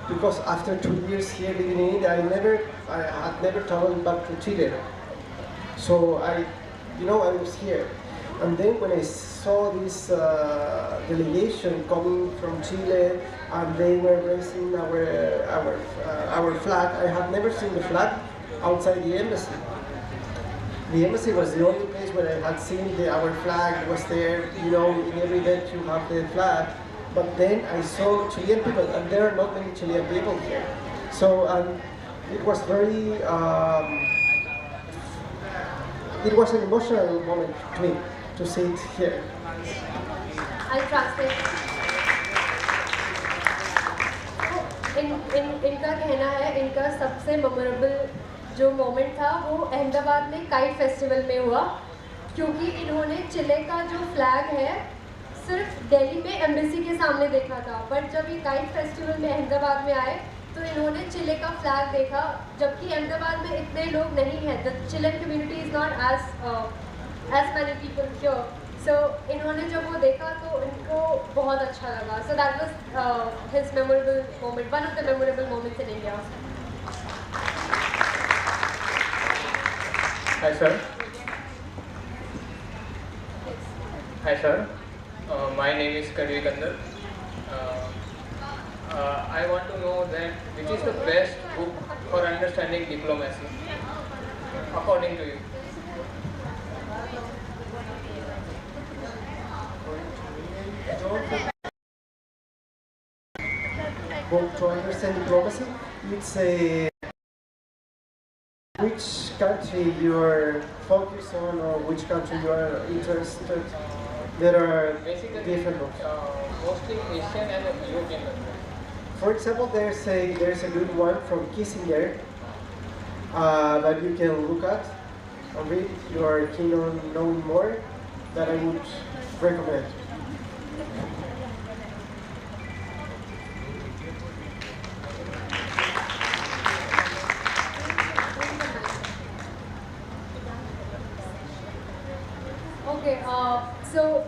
because after 2 years here living in India, I had never traveled back to Chile. So I was here. And then when I saw this delegation coming from Chile, and they were raising our flag, I had never seen the flag outside the embassy. The embassy was the only place where I had seen our flag was there. In every event you have the flag. But then I saw Chilean people, and there are not many Chilean people here. So it was very, it was an emotional moment to me to see it here. I'll translate. इनका कहना है, इनका सबसे memorable जो moment था वो अहमदाबाद में kite festival में हुआ, क्योंकि इन्होंने चिले का जो फ्लैग है सिर्फ दिल्ली में एम्बेसी के सामने देखा था, बट जब ये काइट फेस्टिवल में अहमदाबाद में आए तो इन्होंने चिले का फ्लैग देखा, जबकि अहमदाबाद में इतने लोग नहीं हैं. The Chilean community is not as many people here. So इन्होंने जब वो देखा तो इनको बहुत अच्छा लगा. So that was his memorable moment, one of the memorable moments in India. Hi sir. Hi sir. My name is Kadvi Kandar. I want to know that which is the best book for understanding diplomacy, according to you? Book to understand diplomacy, it's a which country you are focused on or which country you are interested. There are basically different books. Mostly Asian and European countries. For example, there's a good one from Kissinger that you can look at and read if you are keen on knowing more, that I would recommend. Okay, so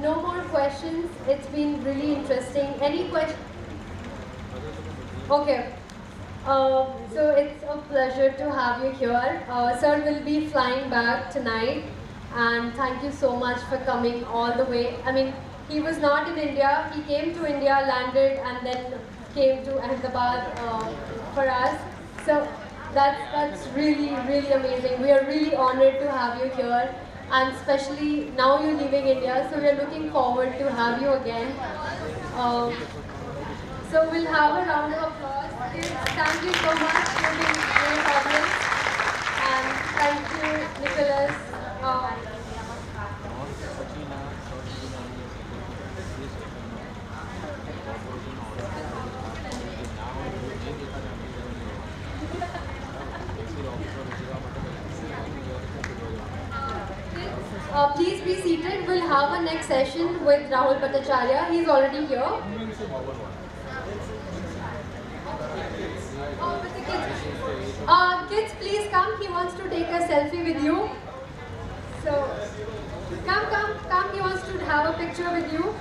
no more questions. It's been really interesting. Any questions? Okay. So it's a pleasure to have you here. Sir will be flying back tonight, and thank you so much for coming all the way. I mean, he was not in India. He came to India, landed, and then came to Ahmedabad for us. So that's really, really amazing. We are really honored to have you here. And especially now you're leaving India, so we're looking forward to have you again. So we'll have a round of applause. Thank you so much for being a great audience. And thank you, Nicholas. Please be seated. We'll have a next session with Rahul Bhattacharya. He's already here. With the kids. Kids, please come. He wants to take a selfie with you. So, come. He wants to have a picture with you.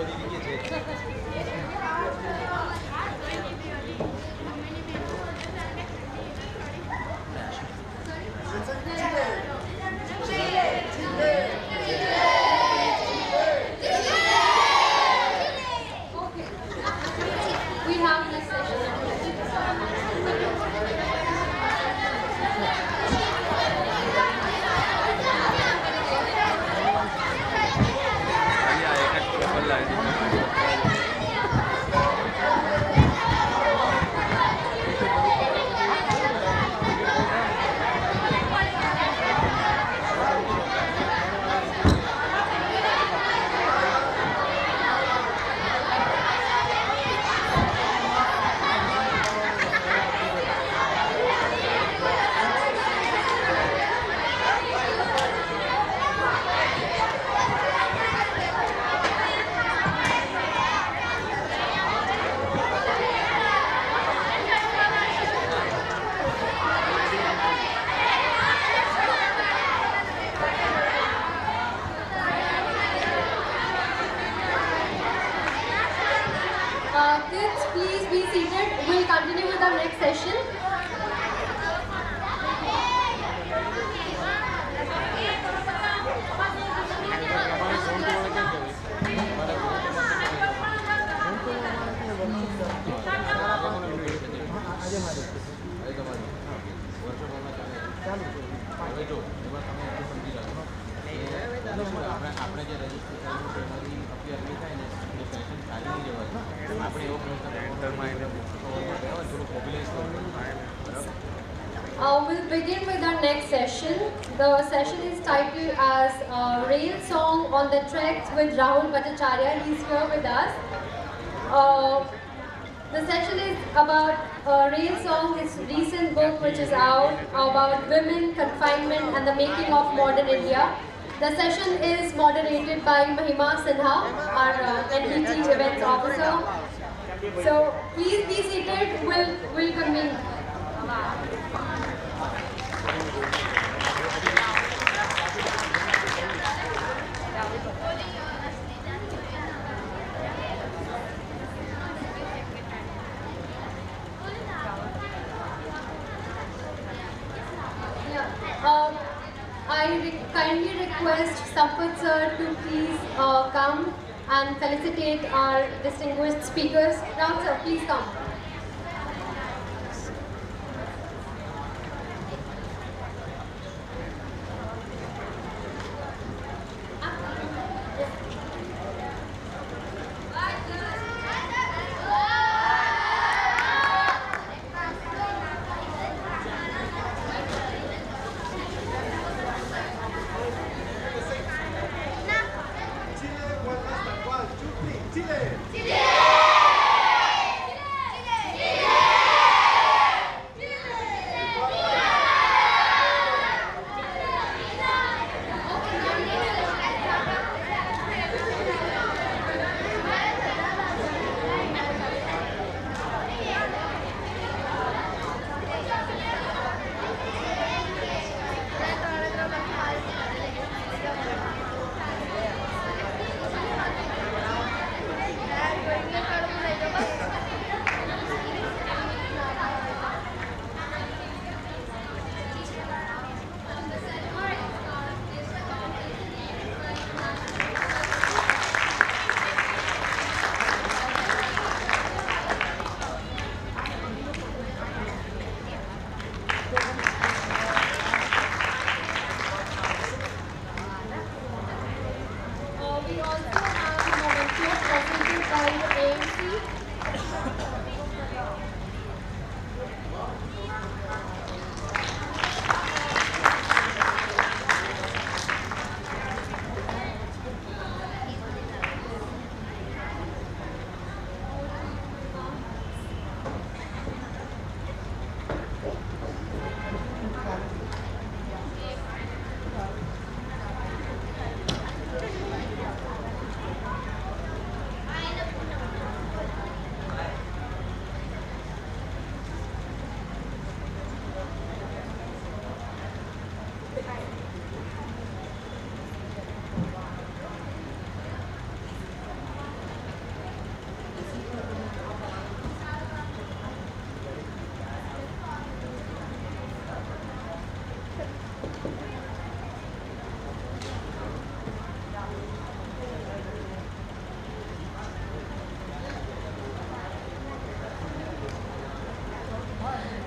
We have this session. Kids, please be seated. We'll continue with our next session. We'll begin with our next session. The session is titled as Rail Song on the Treks with Rahul Bhattacharya. He's here with us. The session is about Rail Song, his recent book which is out about women, confinement and the making of modern India. The session is moderated by Mahima Sinha, our NBT events officer. So please be seated, we'll convene. I kindly request Sampath sir to please come and felicitate our distinguished speakers. Ram sir, please come.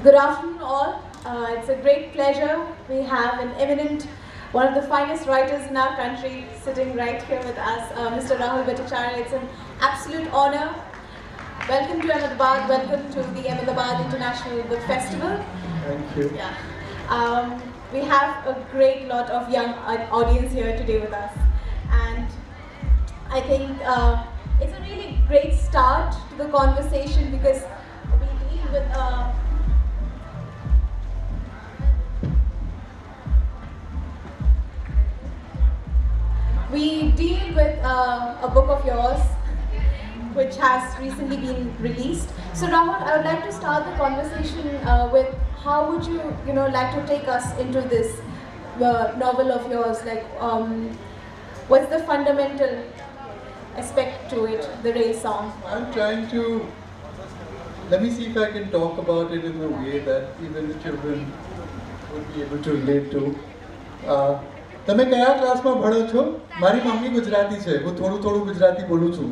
Good afternoon all. It's a great pleasure. We have an eminent, one of the finest writers in our country sitting right here with us, Mr. Rahul Bhattacharya. It's an absolute honor. Welcome to Ahmedabad. Welcome to the Ahmedabad International Book Festival. Thank you. Yeah. We have a great lot of young audience here today with us. And I think it's a really great start to the conversation because we deal with a book of yours which has recently been released. So Rahul, I would like to start the conversation with how would you like to take us into this novel of yours? Like, what's the fundamental aspect to it, the rail song? I'm trying to, let me see if I can talk about it in a way that even the children would be able to relate to. તમે કયા ક્લાસમાં ભણો છો? મારી mummy Gujarati છે, હું થોડું થોડું ગુજરાતી બોલું છું.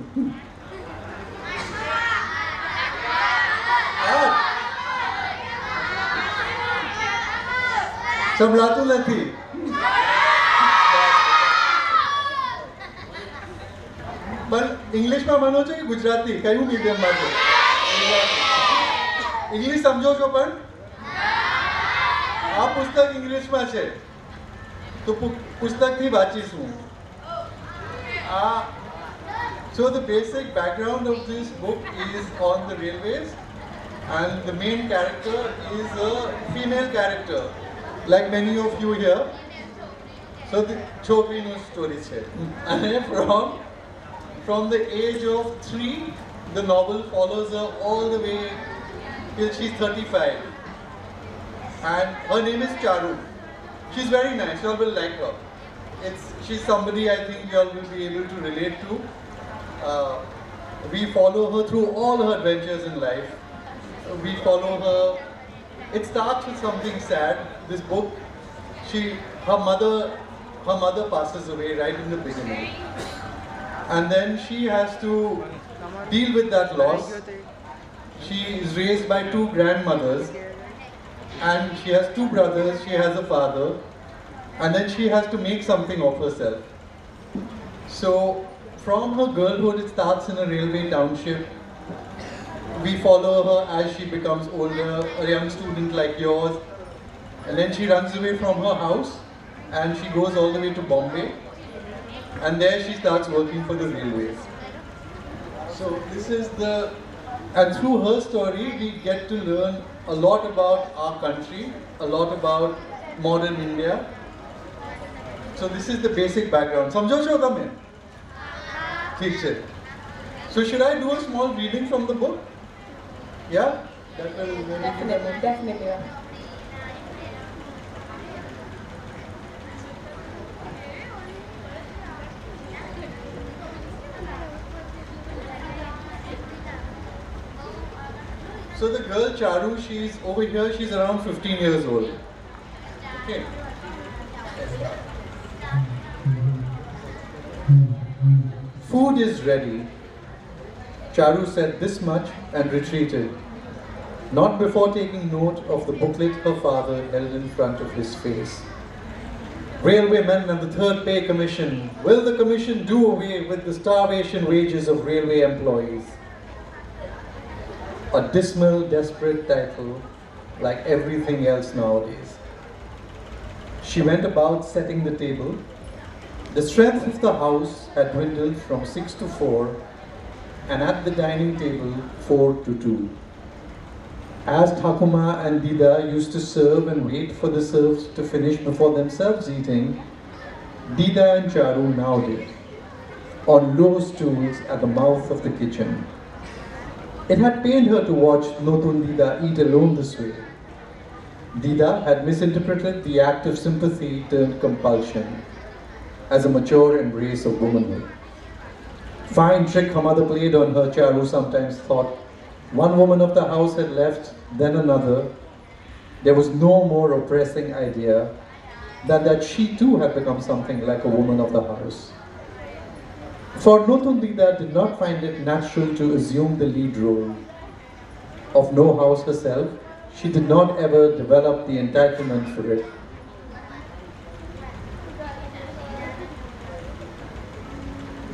સંભળાતું નથી. પણ ઇંગ્લિશમાં ભણો છો કે ગુજરાતી? કયું મીડિયમમાં છો? ઇંગ્લિશ સમજો છો પણ? આ પુસ્તક ઇંગ્લિશમાં છે. તો પુસ્તકથી વાંચીશું. So the basic background of this book is on the railways, and the main character is a female character, like many of you here. So the Chopino story છે. And from the age of 3, the novel follows her all the way till she's 35. And her name is Charu. She's very nice, you all will like her. She's somebody I think you all will be able to relate to. We follow her through all her adventures in life. We follow her. It starts with something sad. This book, her mother passes away right in the beginning. And then she has to deal with that loss. She is raised by 2 grandmothers. And she has 2 brothers, she has a father, and then she has to make something of herself. So from her girlhood, it starts in a railway township. We follow her as she becomes older, a young student like yours, and then she runs away from her house and she goes all the way to Bombay, and there she starts working for the railways. So this is and through her story we get to learn a lot about our country, a lot about modern India. So this is the basic background. Samjho છો તમે? ઠીક છે. So should I do a small reading from the book? Yeah? That will Definitely. Yeah. So the girl Charu, she's over here, she's around 15 years old. Okay. Food is ready. Charu said this much and retreated, not before taking note of the booklet her father held in front of his face. Railwaymen and the Third Pay Commission. Will the Commission do away with the starvation wages of railway employees? A dismal, desperate title, like everything else nowadays. She went about setting the table. The strength of the house had dwindled from 6 to 4, and at the dining table, 4 to 2. As Thakuma and Dida used to serve and wait for the serfs to finish before themselves eating, Dida and Charu now did, on low stools at the mouth of the kitchen. It had pained her to watch Notun Dida eat alone this way. Dida had misinterpreted the act of sympathy turned compulsion as a mature embrace of womanhood. Fine trick her mother played on her, Charu sometimes thought. One woman of the house had left, then another. There was no more oppressing idea than that she too had become something like a woman of the house. For Notun Dida did not find it natural to assume the lead role. Of no house herself, she did not ever develop the entitlement for it.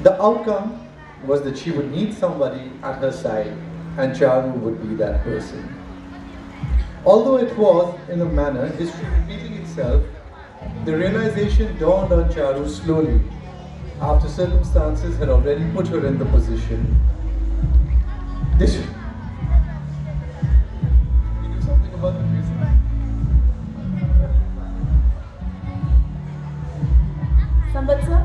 The outcome was that she would need somebody at her side, and Charu would be that person. Although it was, in a manner, history repeating itself, the realization dawned on Charu slowly, after circumstances had already put her in the position. This. You do something about the music. Sambat sir?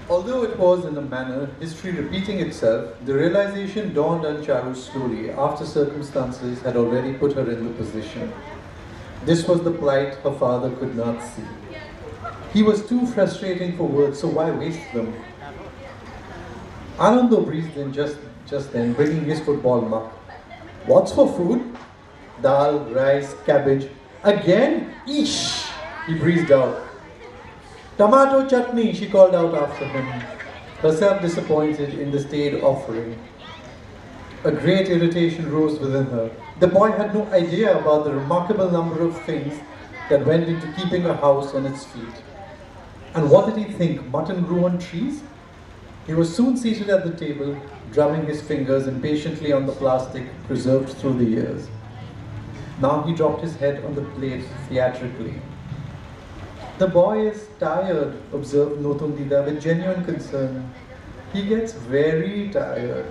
Although it was, in a manner, history repeating itself, the realization dawned on Charu slowly, after circumstances had already put her in the position. This was the plight her father could not see. He was too frustrating for words, so why waste them? Anando breathed in just then, bringing his football muck. What's for food? Dal, rice, cabbage. Again? Eesh! He breathed out. Tomato chutney, she called out after him, herself disappointed in the staid offering. A great irritation rose within her. The boy had no idea about the remarkable number of things that went into keeping a house on its feet. And what did he think? Mutton grew on trees? He was soon seated at the table, drumming his fingers impatiently on the plastic preserved through the years. Now he dropped his head on the plate theatrically. The boy is tired, observed Notungida with genuine concern. He gets very tired.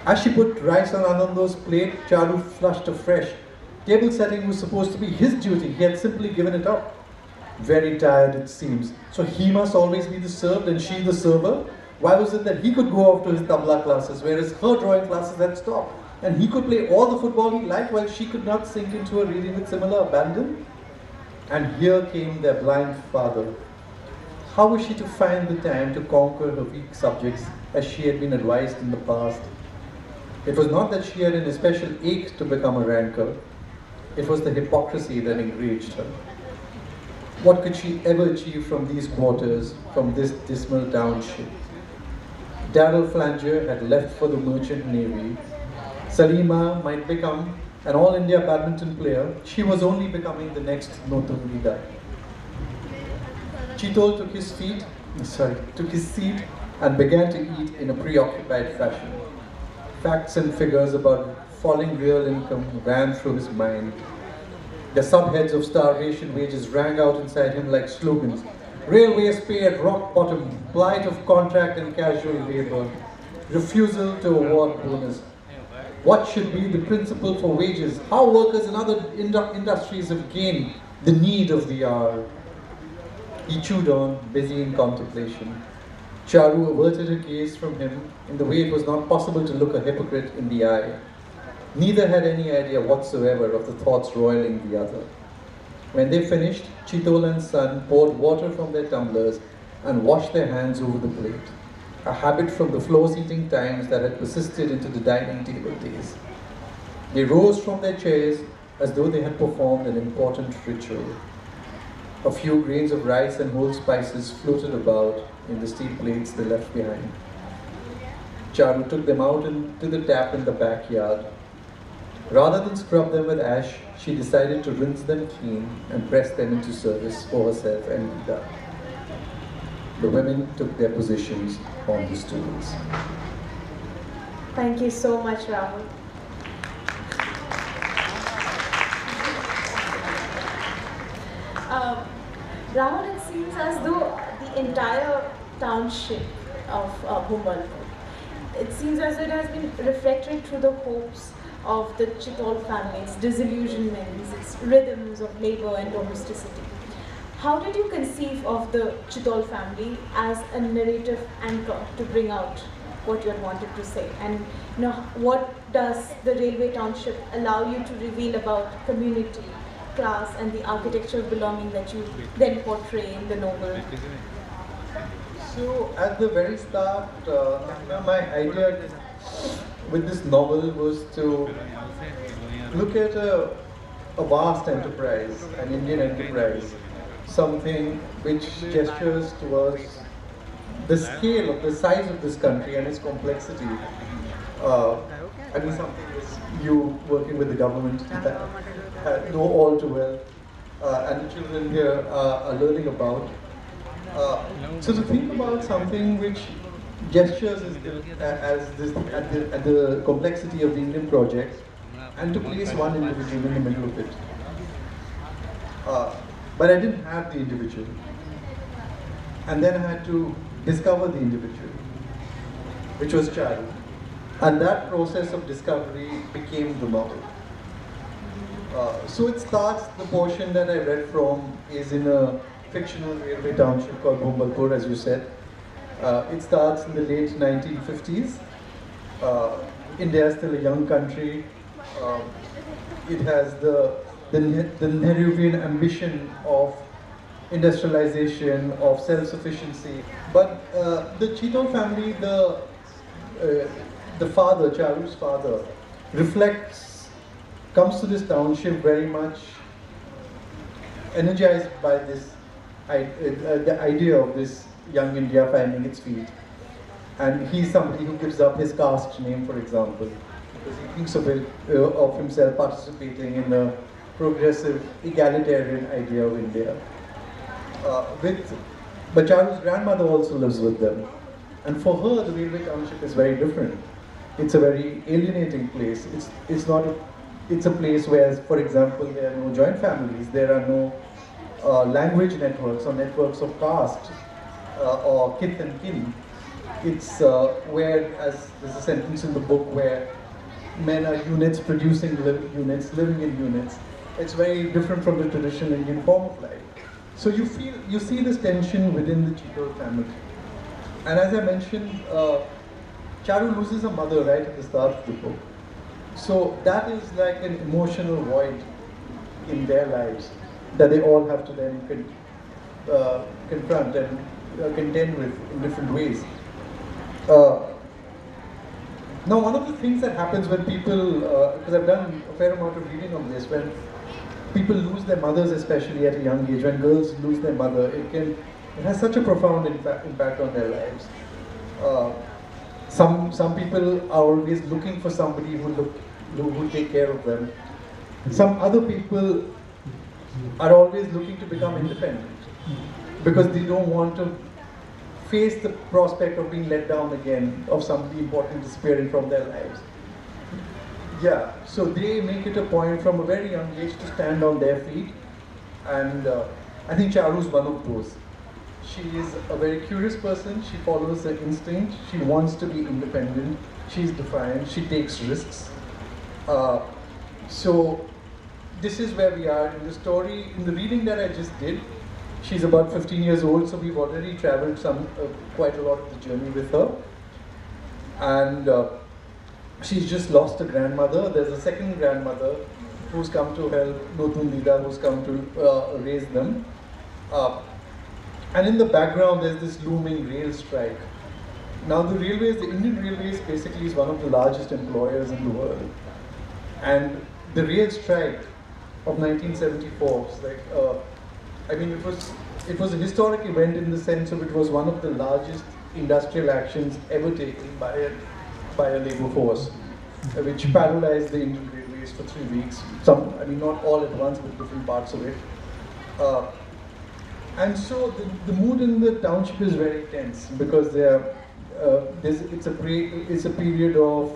As she put rice on Anando's plate, Charu flushed afresh. Table setting was supposed to be his duty. He had simply given it up. Very tired, it seems. So he must always be the served and she the server? Why was it that he could go off to his tabla classes, whereas her drawing classes had stopped? And he could play all the football he liked while she could not sink into a reading with similar abandon? And here came their blind father. How was she to find the time to conquer her weak subjects as she had been advised in the past? It was not that she had an especial ache to become a ranker. It was the hypocrisy that enraged her. What could she ever achieve from these quarters, from this dismal township? Darrell Flanger had left for the Merchant Navy. Salima might become an all-India badminton player. She was only becoming the next Notungida. Chitol took his seat and began to eat in a preoccupied fashion. Facts and figures about falling real income ran through his mind. The subheads of starvation wages rang out inside him like slogans. Railways pay at rock bottom, plight of contract and casual labor, refusal to award bonus. What should be the principle for wages? How workers in other industries have gained the need of the hour? He chewed on, busy in contemplation. Charu averted her gaze from him in the way it was not possible to look a hypocrite in the eye. Neither had any idea whatsoever of the thoughts roiling the other. When they finished, Chitol and son poured water from their tumblers and washed their hands over the plate, a habit from the floor-seating times that had persisted into the dining table days. They rose from their chairs as though they had performed an important ritual. A few grains of rice and whole spices floated about in the steel plates they left behind. Charu took them out into the tap in the backyard. Rather than scrub them with ash, she decided to rinse them clean and press them into service for herself and Vida. The women took their positions on the stools. Thank you so much, Rahul. Rahul, it seems as though the entire township of Bhumbalpur, it seems as though it has been reflected through the hopes of the Chitol family, its disillusionments, its rhythms of labor and domesticity. How did you conceive of the Chitol family as a narrative anchor to bring out what you had wanted to say. And what does the railway township allow you to reveal about community, class, and the architecture of belonging that you then portray in the novel? So at the very start, my idea with this novel was to look at a vast enterprise, an Indian enterprise, something which gestures towards the scale of the size of this country and its complexity. Something is you working with the government know all too well, and the children here are learning about. So to think about something which gestures at the complexity of the Indian project, and to place one individual in the middle of it. But I didn't have the individual. And then I had to discover the individual, which was Charu. And that process of discovery became the novel. So it starts, the portion that I read from is in a fictional railway township called Bhumbalpur, as you said. It starts in the late 1950s. India is still a young country. It has the Nehruvian ambition of industrialization, of self-sufficiency. But the Cheetal family, the father, Charu's father, comes to this township very much energized by this, the idea of this young India finding its feet. And he's somebody who gives up his caste name, for example, because he thinks of himself participating in a progressive, egalitarian idea of India. But Charu's grandmother also lives with them. And for her, the railway township is very different. It's a very alienating place. It's a place where, for example, there are no joint families, there are no language networks or networks of caste or kith and kin. It's where, as there's a sentence in the book, where men are units producing units, living in units. It's very different from the traditional Indian form of life. So you see this tension within the Cheetal family. And as I mentioned, Charu loses a mother right at the start of the book. So that is like an emotional void in their lives that they all have to then confront and contend with in different ways. Now, one of the things that happens when people, because I've done a fair amount of reading on this, when people lose their mothers, especially at a young age, when girls lose their mother, it has such a profound impact on their lives. Some people are always looking for somebody who will take care of them. Some other people are always looking to become independent because they don't want to face the prospect of being let down again, of somebody important disappearing from their lives. Yeah, so they make it a point from a very young age to stand on their feet, and I think Charu is one of those. She is a very curious person, she follows her instinct, she wants to be independent, she's defiant, she takes risks. So this is where we are in the story. In the reading that I just did, she's about 15 years old, so we've already traveled quite a lot of the journey with her. And she's just lost a grandmother. There's a second grandmother who's come to help, Notun Dida, who's come to raise them. And in the background, there's this looming rail strike. Now the Indian Railways basically is one of the largest employers in the world. And the rail strike of 1974, it was a historic event in the sense of it was one of the largest industrial actions ever taken by a labor force, which paralyzed the Indian Railways for 3 weeks. Not all at once, but different parts of it. And so the mood in the township is very tense because it's a period of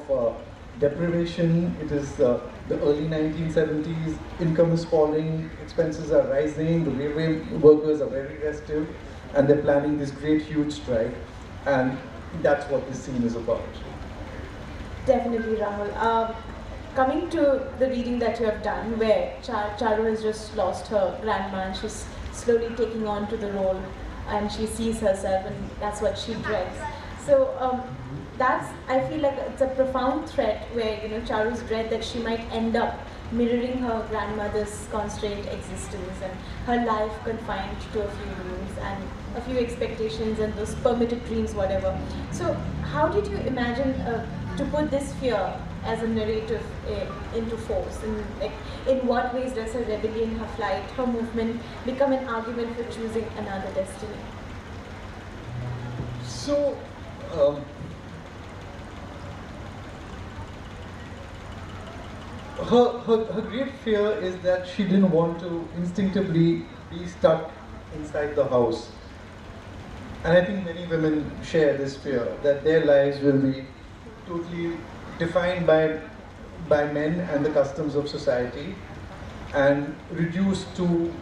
deprivation. It is the early 1970s, income is falling, expenses are rising, the railway workers are very restive, and they're planning this great huge strike, and that's what this scene is about. Definitely, Rahul. Coming to the reading that you have done, where Charu has just lost her grandma and she's slowly taking on to the role, and she sees herself, and that's what she dreads. So that's, I feel like it's a profound threat where, you know, Charu's dread that she might end up mirroring her grandmother's constrained existence and her life confined to a few rooms and a few expectations and those permitted dreams, whatever. So how did you imagine to put this fear as a narrative into force? And like, in what ways does her rebellion, her flight, her movement become an argument for choosing another destiny? So, her great fear is that she didn't want to instinctively be stuck inside the house. And I think many women share this fear, that their lives will be totally defined by men and the customs of society and reduced to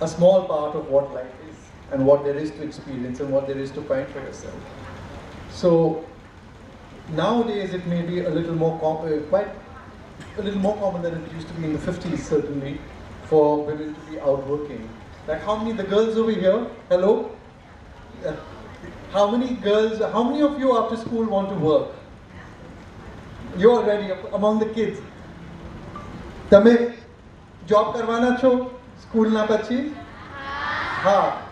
a small part of what life is and what there is to experience and what there is to find for yourself. So nowadays it may be a little more quite a little more common than it used to be in the 50s, certainly, for women to be out working. Like how many, the girls over here, hello? How many of you after school want to work? You're already among the kids. Tame job karwana cho? School na pachi? Ha.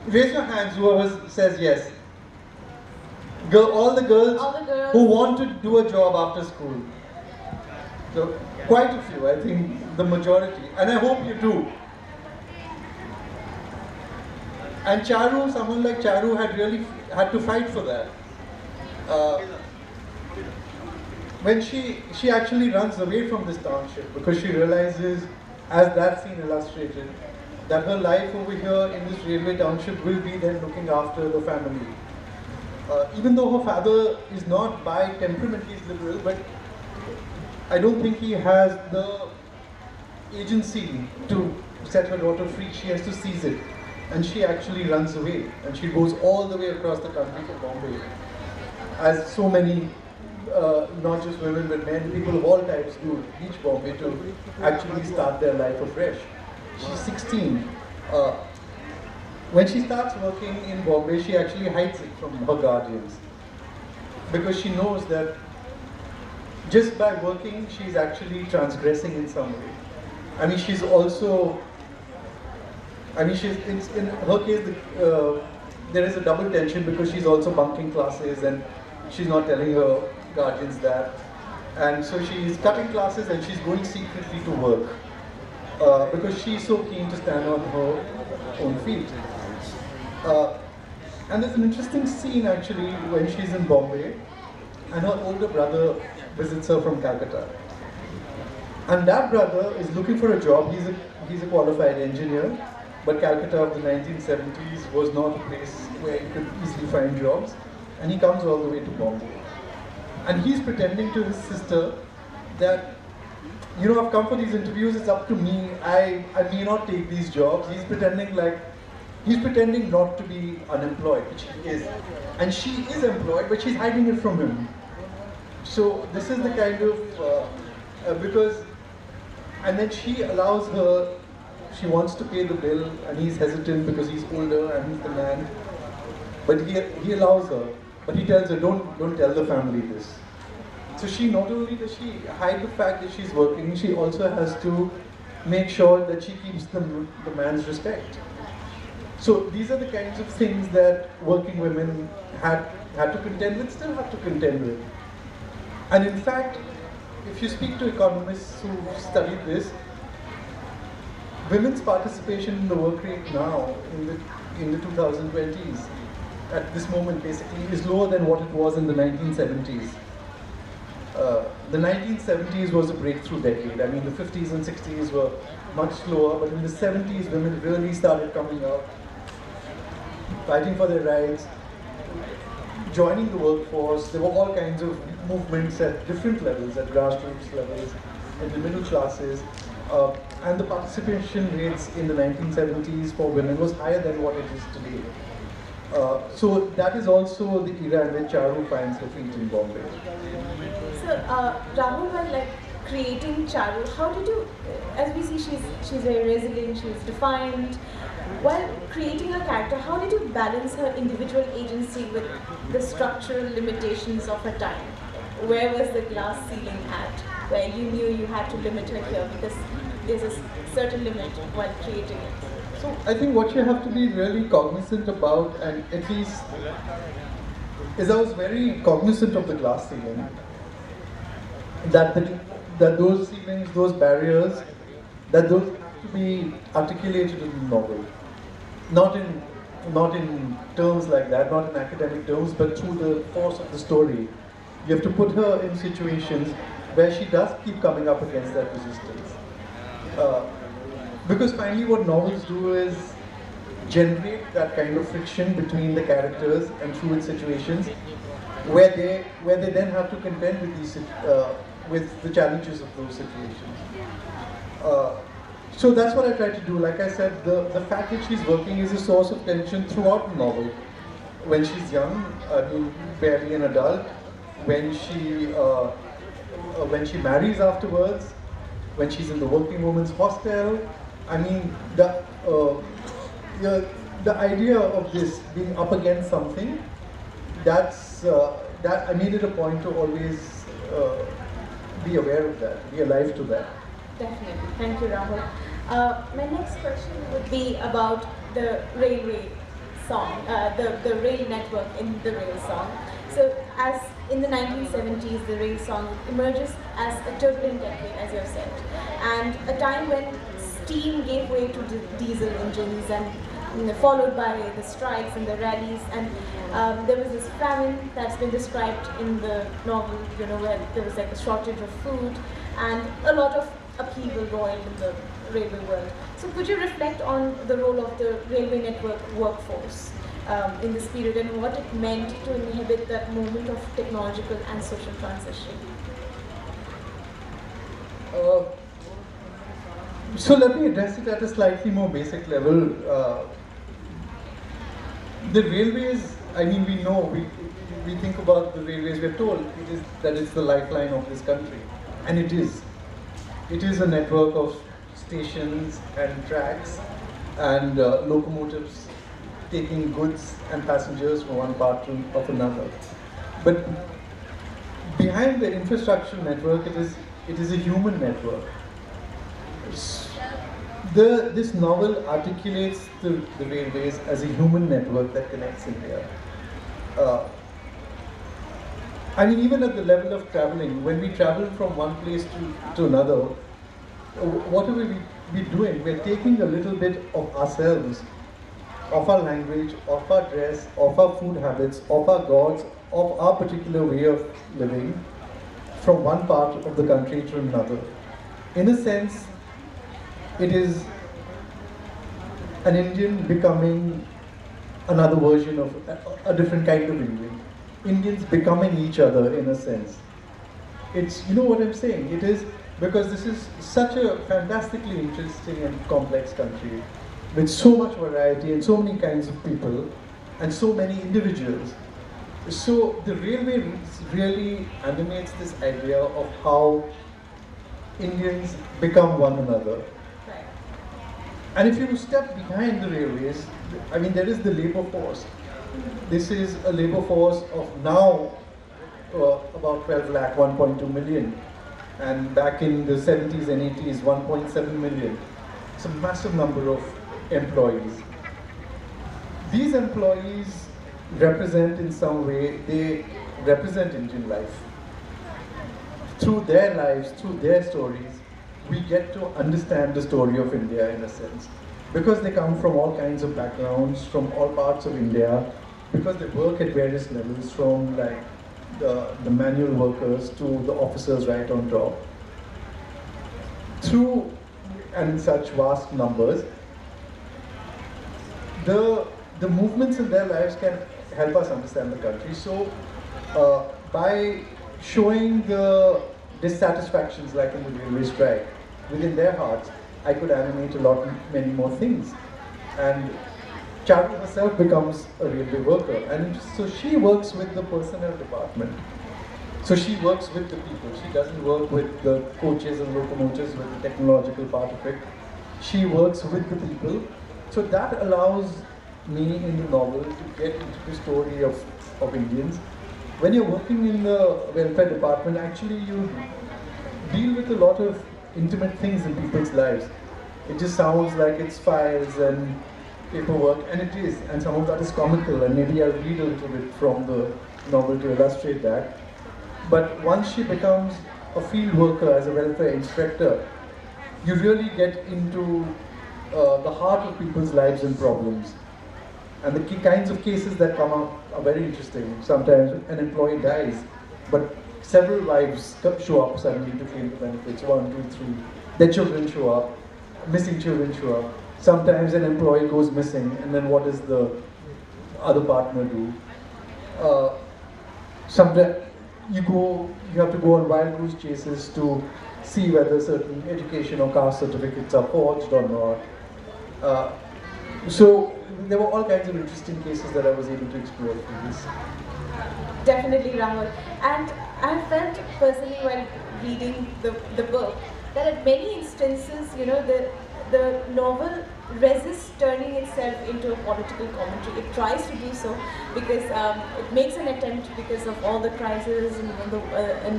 Raise your hands, whoever says yes. All the girls who want to do a job after school. So, quite a few, I think the majority, and I hope you do. And Charu, someone like Charu had really had to fight for that. When she actually runs away from this township because she realizes, as that scene illustrated, that her life over here in this railway township will be then looking after the family. Even though her father is not by temperament, he's liberal, but I don't think he has the agency to set her daughter free. She has to seize it. And she actually runs away. And she goes all the way across the country to Bombay. As so many, not just women but men, people of all types do, reach Bombay to actually start their life afresh. She's 16. When she starts working in Bombay, she actually hides it from her guardians. Because she knows that just by working, she's actually transgressing in some way. I mean, she's also, in her case, there is a double tension because she's also bunking classes and she's not telling her guardians that. And so she's cutting classes and she's going secretly to work because she's so keen to stand on her own feet. And there's an interesting scene actually when she's in Bombay and her older brother visits her from Calcutta. And that brother is looking for a job. He's a qualified engineer, but Calcutta of the 1970s was not a place where you could easily find jobs. And he comes all the way to Bombay. And he's pretending to his sister that, you know, I've come for these interviews, it's up to me, I may not take these jobs. He's pretending not to be unemployed, which he is. And she is employed, but she's hiding it from him. So this is the kind of, and then she allows her, she wants to pay the bill and he's hesitant because he's older and he's the man. But he allows her, but he tells her, don't tell the family this. So she, not only does she hide the fact that she's working, she also has to make sure that she keeps the man's respect. So these are the kinds of things that working women had to contend with, still have to contend with. And in fact, if you speak to economists who studied this, women's participation in the work rate now, in the 2020s, at this moment basically, is lower than what it was in the 1970s. The 1970s was a breakthrough decade. I mean, the 50s and 60s were much slower, but in the 70s, women really started coming out, fighting for their rights, joining the workforce. There were all kinds of movements at different levels, at grassroots levels, in the middle classes, and the participation rates in the 1970s for women was higher than what it is today. So that is also the era in which Charu finds her feet in Bombay. So Rahul, while like creating Charu, how did you, as we see she's very resilient, she's defiant, while creating a character, how did you balance her individual agency with the structural limitations of her time? Where was the glass ceiling at, where you knew you had to limit her here because there's a certain limit while creating it? So I think what you have to be really cognizant about, and at least is I was very cognizant of the glass ceiling, that those ceilings, those barriers, that those have to be articulated in the novel, not in terms like that, not in academic terms, but through the force of the story. You have to put her in situations where she does keep coming up against that resistance. Because finally what novels do is generate that kind of friction between the characters and fluid situations where they then have to contend with these with the challenges of those situations. So that's what I try to do. Like I said, the fact that she's working is a source of tension throughout the novel. When she's young, I mean, barely an adult, when she marries afterwards, when she's in the working woman's hostel. I mean, the idea of this being up against something, that I made it a point to always be aware of that, be alive to that. Definitely. Thank you, Rahul. My next question would be about the railway song, the rail network in the rail song. So, as in the 1970s, the rail song emerges as a turbulent decade, as you have said, and a time when steam gave way to diesel engines, and followed by the strikes and the rallies, and there was this famine that's been described in the novel, where there was like a shortage of food and a lot of upheaval going in the railway world. So could you reflect on the role of the railway network workforce in this period and what it meant to inhibit that moment of technological and social transition? So let me address it at a slightly more basic level. The railways, I mean, we think about the railways, we're told that it's the lifeline of this country. And it is. It is a network of stations and tracks and locomotives taking goods and passengers from one part of another. But behind the infrastructure network, it is a human network. This novel articulates the railways as a human network that connects India. I mean, even at the level of traveling, when we travel from one place to another, what are we doing? We're taking a little bit of ourselves, of our language, of our dress, of our food habits, of our gods, of our particular way of living, from one part of the country to another. In a sense, it is an Indian becoming another version of a different kind of Indian. Indians becoming each other in a sense. It's, you know what I'm saying? It is because this is such a fantastically interesting and complex country with so much variety and so many kinds of people and so many individuals. So the railway really animates this idea of how Indians become one another. And if you step behind the railways, I mean, there is the labor force. This is a labor force of now about 12 lakh, 1.2 million. And back in the 70s and 80s, 1.7 million. It's a massive number of employees. These employees represent in some way, they represent Indian life. Through their lives, through their stories, we get to understand the story of India in a sense. Because they come from all kinds of backgrounds, from all parts of India, because they work at various levels, from like the manual workers to the officers right on top. Through and in such vast numbers, the movements in their lives can help us understand the country. So by showing the dissatisfactions like in the railway strike within their hearts, I could animate many more things. And Charu herself becomes a railway worker, and so she works with the personnel department. So she works with the people. She doesn't work with the coaches and locomotives, with the technological part of it. She works with the people So that allows me in the novel to get into the story of Indians. When you're working in the welfare department, actually you deal with a lot of intimate things in people's lives. It just sounds like it's files and paperwork, and it is, and some of that is comical, and maybe I'll read a little bit from the novel to illustrate that. But once she becomes a field worker as a welfare inspector, you really get into the heart of people's lives and problems. And the kinds of cases that come up are very interesting. Sometimes an employee dies, but several wives show up suddenly to claim the benefits, 1, 2, 3. Their children show up, missing children show up. Sometimes an employee goes missing, and then what does the other partner do? Sometimes you have to go on wild goose chases to see whether certain education or caste certificates are forged or not. So there were all kinds of interesting cases that I was able to explore through this. Definitely, Rahul. And I felt personally while reading the book that at many instances, the novel resists turning itself into a political commentary. It tries to do so because it makes an attempt because of all the crises and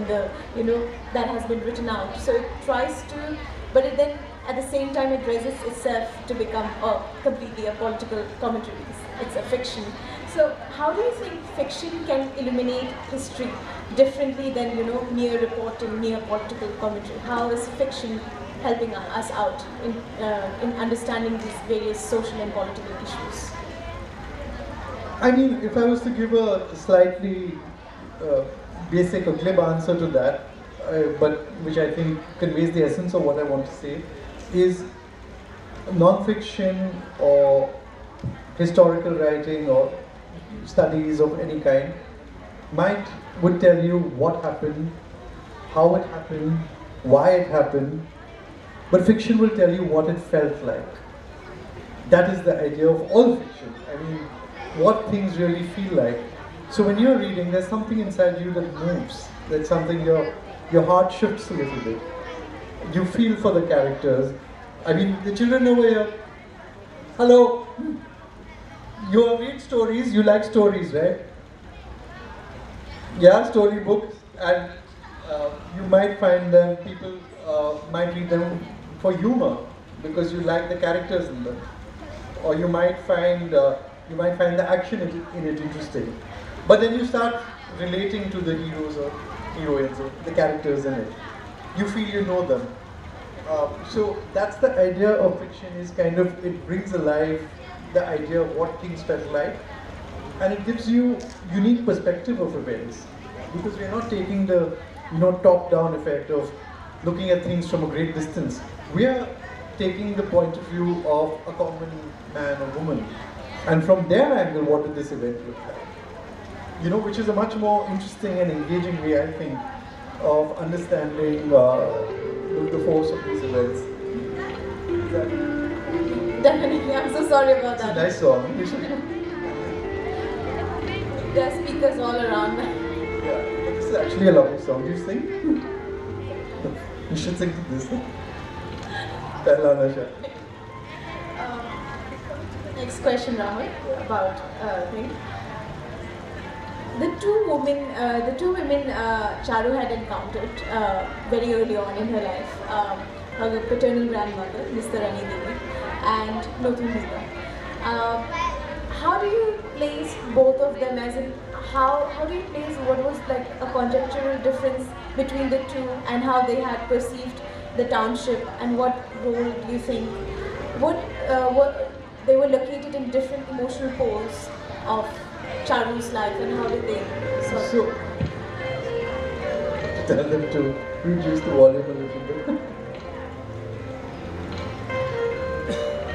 that has been written out. So it tries to, but it then at the same time it resists itself to become completely a political commentary. It's a fiction. So how do you think fiction can illuminate history differently than mere reporting, mere political commentary? How is fiction helping us out in understanding these various social and political issues? I mean, if I was to give a slightly basic or glib answer to that, but which I think conveys the essence of what I want to say, is non-fiction or historical writing or studies of any kind would tell you what happened, how it happened, why it happened, but fiction will tell you what it felt like. That is the idea of all fiction. I mean, what things really feel like. So when you're reading, there's something inside you that moves. There's something, your heart shifts a little bit. You feel for the characters. I mean, the children over here, hello, you read stories, you like stories, right? Yeah, storybooks, and you might find them, people might read them for humor because you like the characters in them, or you might find the action in it interesting. But then you start relating to the heroes or heroines or the characters in it. You feel you know them. So that's the idea of fiction, is kind of, it brings alive the idea of what things felt like, and it gives you unique perspective of events, because we're not taking the top-down effect of looking at things from a great distance. We are taking the point of view of a common man or woman, and from their angle, what did this event look like? Which is a much more interesting and engaging way, I think, of understanding the force of these events. Definitely, I'm so sorry about that. It's a nice song. There are speakers all around. Yeah, but this is actually a lovely song. Do you sing? You should sing to this. Pehla Nasha. Next question, Rahul, about thing. The two women Charu had encountered very early on in her life, her paternal grandmother, Mr. Rani Devi, and Notun Hira. How do you place both of them, as in how do you place what was like a conjectural difference between the two and how they had perceived the township, and what role do you think what they were located in different emotional poles of Charu's life, and how did they So tell them to reduce the volume a little bit.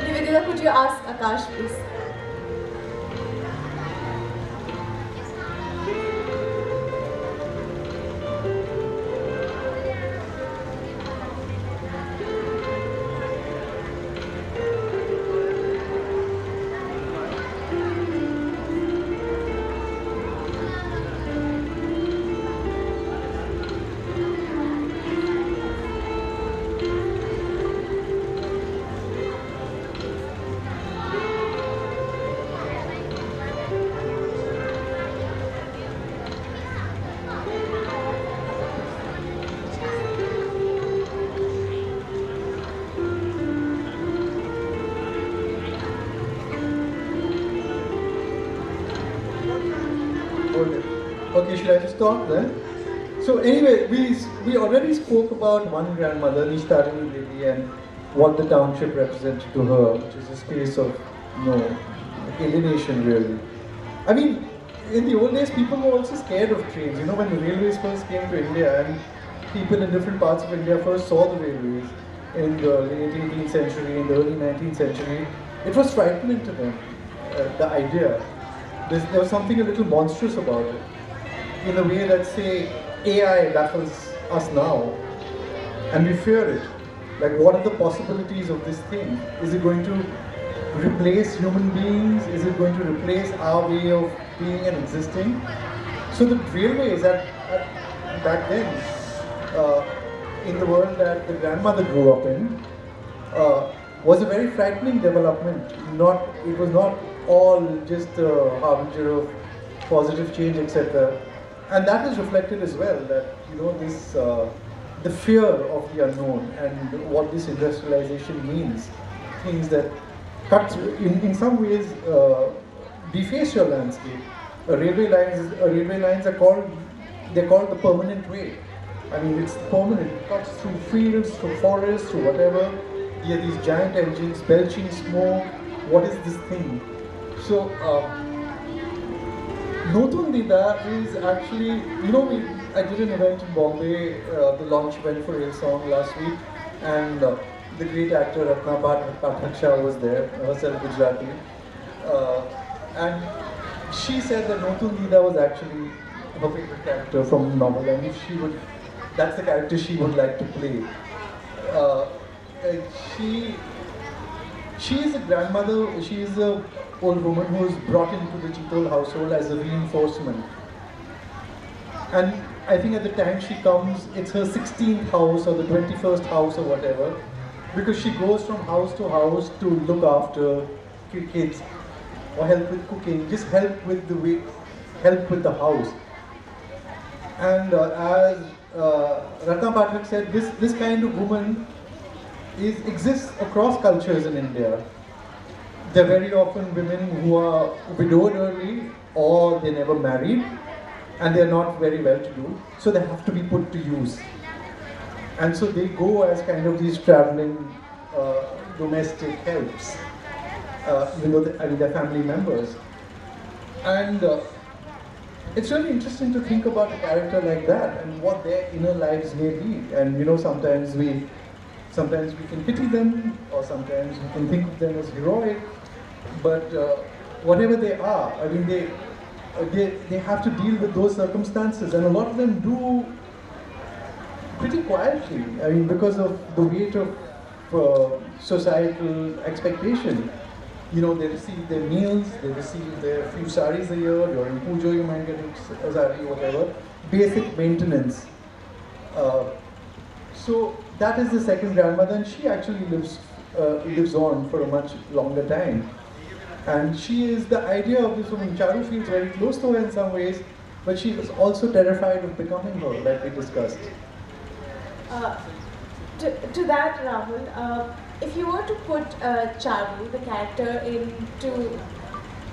Nivedita, could you ask Akash, please? Okay, should I just talk then? So anyway, we already spoke about one grandmother, Nishtarini Devi, and what the township represented to her, which is a space of, alienation really. I mean, in the old days, people were also scared of trains. You know, when the railways first came to India and people in different parts of India first saw the railways in the late 18th century, in the early 19th century, it was frightening to them, the idea. There was something a little monstrous about it. In a way that, say, AI baffles us now, and we fear it. Like, what are the possibilities of this thing? Is it going to replace human beings? Is it going to replace our way of being and existing? So the railways back then, in the world that the grandmother grew up in, was a very frightening development. It was not all just a harbinger of positive change, etc. And that is reflected as well, that this the fear of the unknown and what this industrialization means, things that cut through, in some ways deface your landscape. Railway lines are called the permanent way. I mean, it's permanent. It cuts through fields, through forests, through whatever. There are these giant engines belching smoke. What is this thing? So, Notundida is actually, I did an event in Bombay, the launch event for Hillsong last week, and the great actor Ratna Pathak was there, herself Gujarati, and she said that Notundida was actually her favorite character from the novel, and if that's the character she would like to play. She is a grandmother, she is a old woman who is brought into the Chitol household as a reinforcement. And I think at the time she comes, it's her 16th house or the 21st house or whatever, because she goes from house to house to look after kids or help with cooking, just help with the house. And as Ratna Pathak said, this kind of woman exists across cultures in India. They're very often women who are widowed early or they never married and they're not very well to do, so they have to be put to use. And so they go as kind of these traveling domestic helps, even though they're family members. And it's really interesting to think about a character like that and what their inner lives may be. And sometimes we can pity them, or sometimes we can think of them as heroic, but whatever they are, I mean, they have to deal with those circumstances, and a lot of them do pretty quietly. I mean, because of the weight of societal expectation. They receive their meals, they receive their few saris a year, during pujo you might get a sari, whatever. Basic maintenance. So that is the second grandmother, and she actually lives on for a much longer time. And she is the idea of this woman. Charu feels very close to her in some ways, but she was also terrified of becoming her, like we discussed. To that, Rahul, if you were to put Charu, the character, into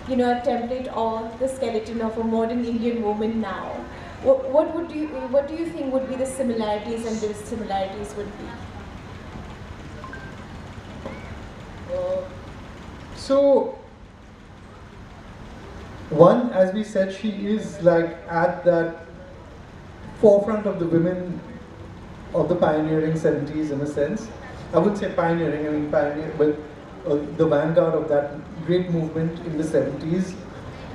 a template or the skeleton of a modern Indian woman now, what do you think would be the similarities and dissimilarities would be? So, one, as we said, she is like at that forefront of the women of the pioneering 70s in a sense. I would say pioneering, I mean pioneer, but the vanguard of that great movement in the 70s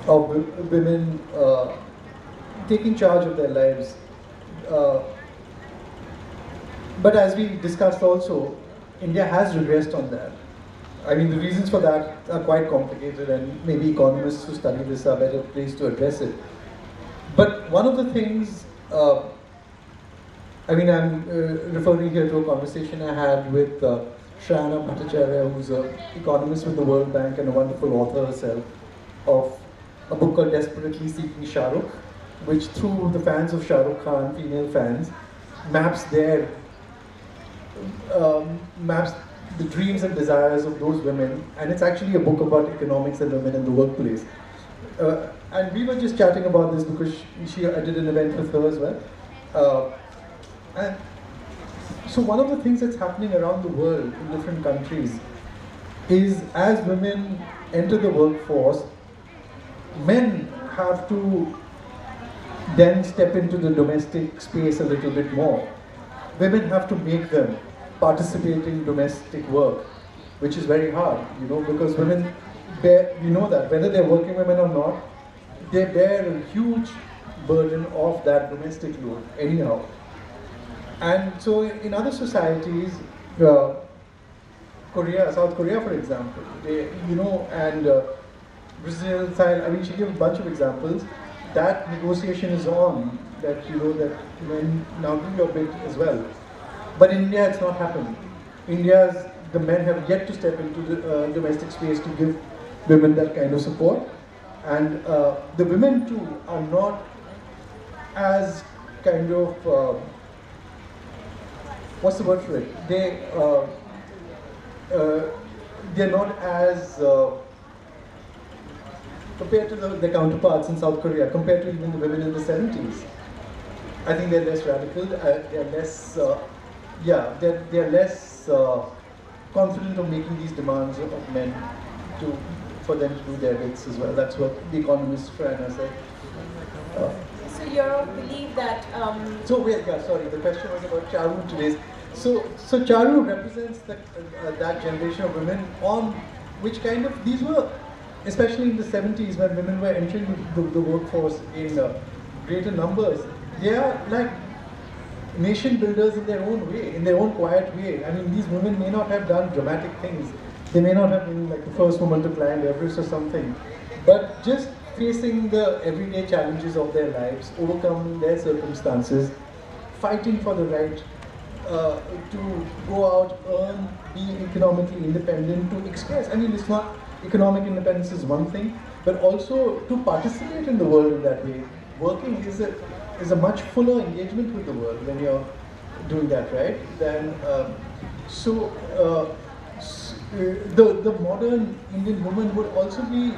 of women taking charge of their lives. But as we discussed also, India has regressed on that. I mean, the reasons for that are quite complicated, and maybe economists who study this are better placed to address it. But one of the things, I mean, I'm referring here to a conversation I had with Shrayana Bhattacharya, who's an economist with the World Bank and a wonderful author herself, of a book called Desperately Seeking Shah Rukh, which through the fans of Shah Rukh Khan, female fans, maps the dreams and desires of those women, and it's actually a book about economics and women in the workplace. And we were just chatting about this because I did an event with her as well. And so one of the things that's happening around the world in different countries is as women enter the workforce, men have to then step into the domestic space a little bit more. Women have to make them participate in domestic work, which is very hard, because women bear, that whether they're working women or not, they bear a huge burden of that domestic load anyhow. And so in other societies, South Korea for example, and Brazil, Thailand, she gave a bunch of examples. That negotiation is on, that men now do your bit as well. But in India it's not happening. The men have yet to step into the domestic space to give women that kind of support. And the women too are not as kind of, what's the word for it? They're not as, compared to their counterparts in South Korea, compared to even the women in the 70s. I think they're less radical, they're less, they're less confident of making these demands of men for them to do their bits as well. That's what the economist Frana said. So you believe that... the question was about Charu today. So Charu represents that generation of women on which kind of, these were, especially in the 70s when women were entering the workforce in greater numbers, they are like nation builders in their own way, in their own quiet way. I mean, these women may not have done dramatic things. They may not have been like the first woman to climb Everest or something, but just facing the everyday challenges of their lives, overcoming their circumstances, fighting for the right to go out, earn, be economically independent, to express. I mean, it's not, economic independence is one thing, but also to participate in the world in that way. Working is a much fuller engagement with the world when you're doing that, right? Then, the modern Indian woman would also be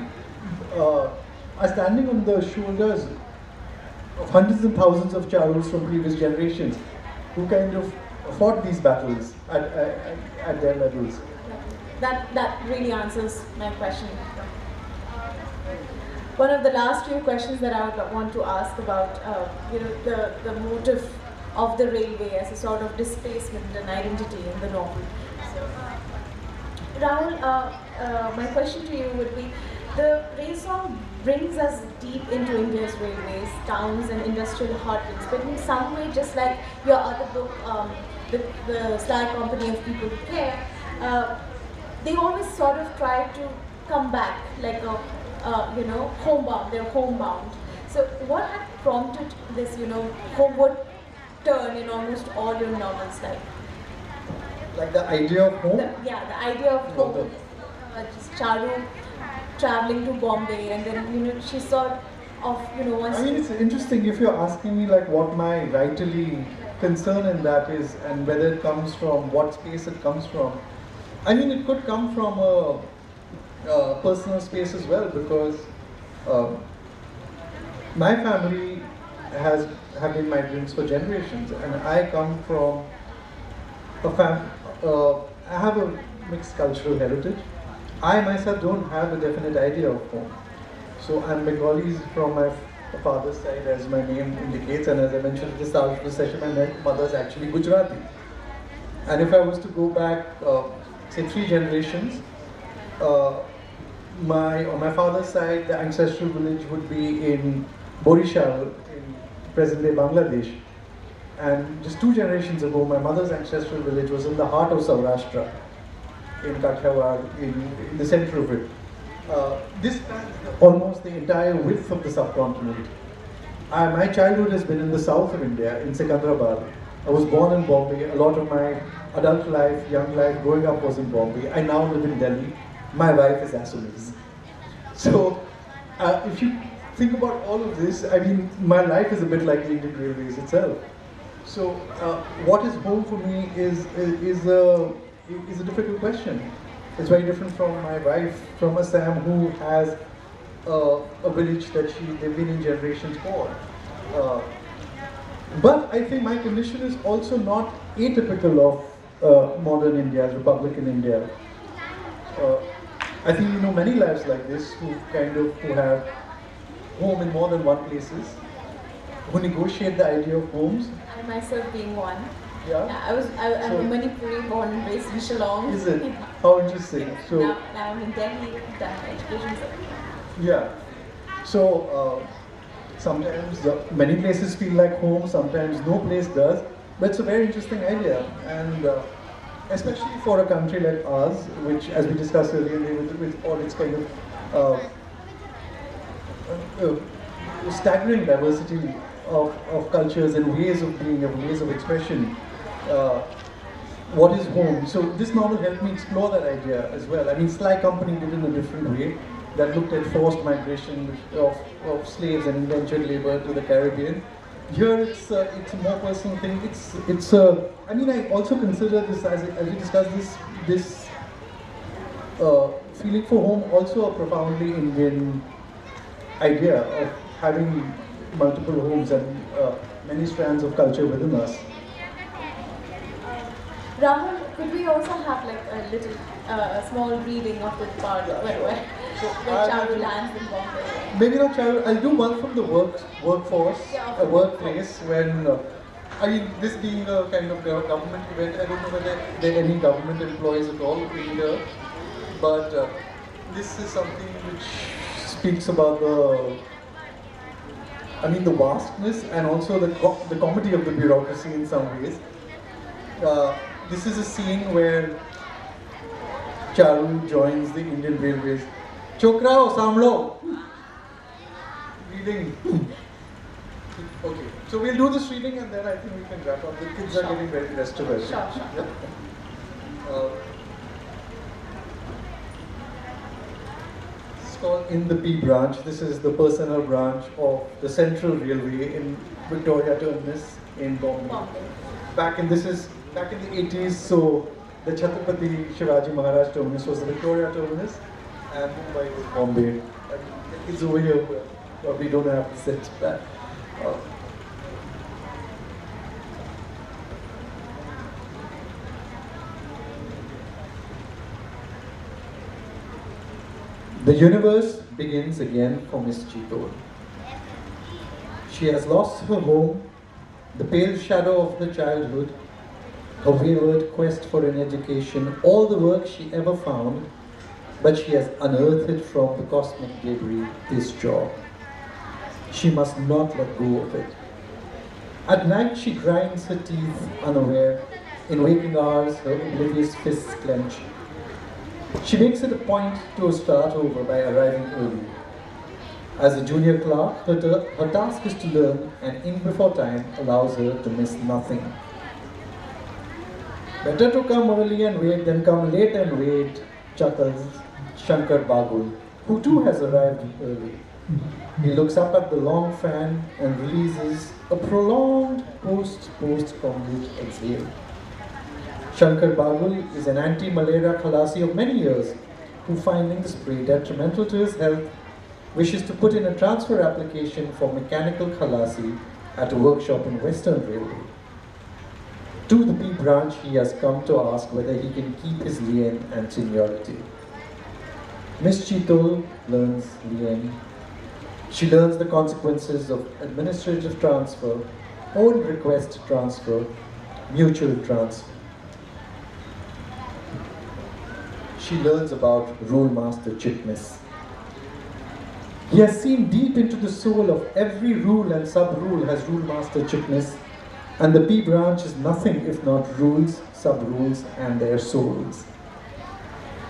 standing on the shoulders of hundreds and thousands of Charus from previous generations who kind of fought these battles at their levels. That really answers my question. One of the last few questions that I would want to ask about, the motive of the railway as a sort of displacement and identity in the novel. So, Rahul, my question to you would be, the rail song brings us deep into India's railways, towns and industrial heartlands, but in some way, just like your other book, the Sly Company of People Who Care, they always sort of try to come back like a, homebound, they're homebound. So what had prompted this, homeward turn in almost all your novels, like the idea of home? The idea of home. Just Charu traveling to Bombay, and then, she sort of, once... I mean, it's interesting if you're asking me like what my writerly concern in that is and whether it comes from, what space it comes from. I mean, it could come from a personal space as well, because my family have been migrants for generations, and I come from I have a mixed cultural heritage. I myself don't have a definite idea of home. So I'm Bengali from my father's side, as my name indicates, and as I mentioned at the start of the session, my mother is actually Gujarati. And if I was to go back, say 3 generations, on my father's side, the ancestral village would be in Borishal, in present-day Bangladesh. And just 2 generations ago, my mother's ancestral village was in the heart of Saurashtra, in Kathiawar, in the center of it. This spans almost the entire width of the subcontinent. My childhood has been in the south of India, in Secunderabad. I was born in Bombay. A lot of my adult life, young life, growing up was in Bombay. I now live in Delhi. My wife is Assamese. So, if you think about all of this, I mean, my life is a bit like the Indian Railways itself. So, what is home for me is a difficult question. It's very different from my wife from Assam, who has a village that they've been in generations for. But I think my condition is also not atypical of modern India, Republican India. I think you know many lives like this who have home in more than one places, who negotiate the idea of homes. I myself being one. Yeah. I'm a Manipuri born and raised in Shillong. Is it? How interesting. Yes. So now I'm in Delhi, done my education. yeah. So sometimes many places feel like home, sometimes no place does. But it's a very interesting idea, and especially for a country like ours, which, as we discussed earlier, with all its kind of staggering diversity of cultures and ways of being, and ways of expression. What is home? So this novel helped me explore that idea as well. I mean, Sly Company did it in a different way, that looked at forced migration of slaves and indentured labor to the Caribbean. Here it's a more personal thing. I mean, I also consider this, as we discussed, this feeling for home also a profoundly Indian idea of having multiple homes and many strands of culture within us. Rahul, could we also have like a little, small reading of the part where Charu lands in Bombay? Maybe not Charu. I'll do one from the workforce, Yeah, workplace, when, I mean, this being a kind of government event, I don't know whether there are any government employees at all in here, but this is something which speaks about the vastness and also the comedy of the bureaucracy in some ways. This is a scene where Charu joins the Indian Railways. Chokrao, samlo! Reading. Okay, so we'll do this reading and then I think we can wrap up. The kids are getting very restive. Sure. It's called In the P branch. This is the personnel branch of the Central Railway in Victoria Terminus in Bombay. Back in the 80s, so the Chhatrapati Shivaji Maharaj Terminus was the Victoria Terminus and Mumbai was Bombay. It's over here, we don't have to sit back. The universe begins again for Miss Cheetor. She has lost her home, the pale shadow of her childhood, her wayward quest for an education, all the work she ever found, but she has unearthed from the cosmic debris this job. She must not let go of it. At night she grinds her teeth unaware. In waking hours, her oblivious fists clench. She makes it a point to start over by arriving early. As a junior clerk, her task is to learn, and in before time allows her to miss nothing. Better to come early and wait than come late and wait, chuckles Shankar Bagul, who too has arrived early. He looks up at the long fan and releases a prolonged post-convulse exhale. Shankar Bagul is an anti-malaria khalasi of many years who, finding the spray detrimental to his health, wishes to put in a transfer application for mechanical khalasi at a workshop in Western Railway. To the P branch, he has come to ask whether he can keep his lien and seniority. Miss Cheetor learns lien. She learns the consequences of administrative transfer, own request transfer, mutual transfer. She learns about Rule Master Chitness. He has seen deep into the soul of every rule and sub-rule has Rule Master Chitness, and the P branch is nothing if not rules, sub-rules, and their souls.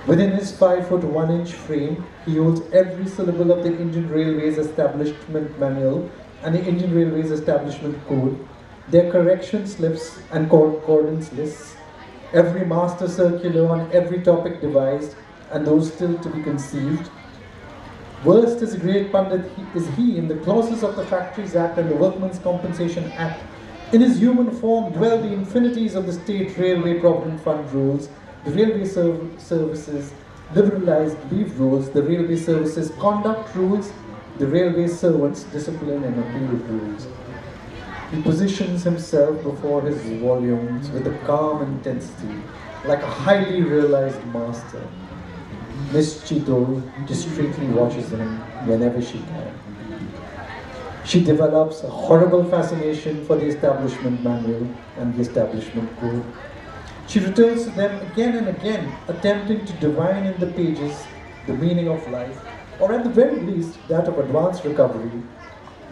Within his 5'1" frame, he holds every syllable of the Indian Railways Establishment Manual and the Indian Railways Establishment Code, their correction slips and concordance lists, every master circular on every topic devised, and those still to be conceived. Versed as a great Pandit is he in the clauses of the Factories Act and the Workmen's Compensation Act. In his human form dwell the infinities of the State Railway Provident Fund rules, the railway services, liberalized leave rules, the railway services conduct rules, the railway servants discipline and appeal rules. He positions himself before his volumes with a calm intensity, like a highly realized master. Miss Chitol discreetly watches him whenever she can. She develops a horrible fascination for the establishment manual and the establishment code. She returns to them again and again, attempting to divine in the pages the meaning of life, or at the very least, that of advanced recovery,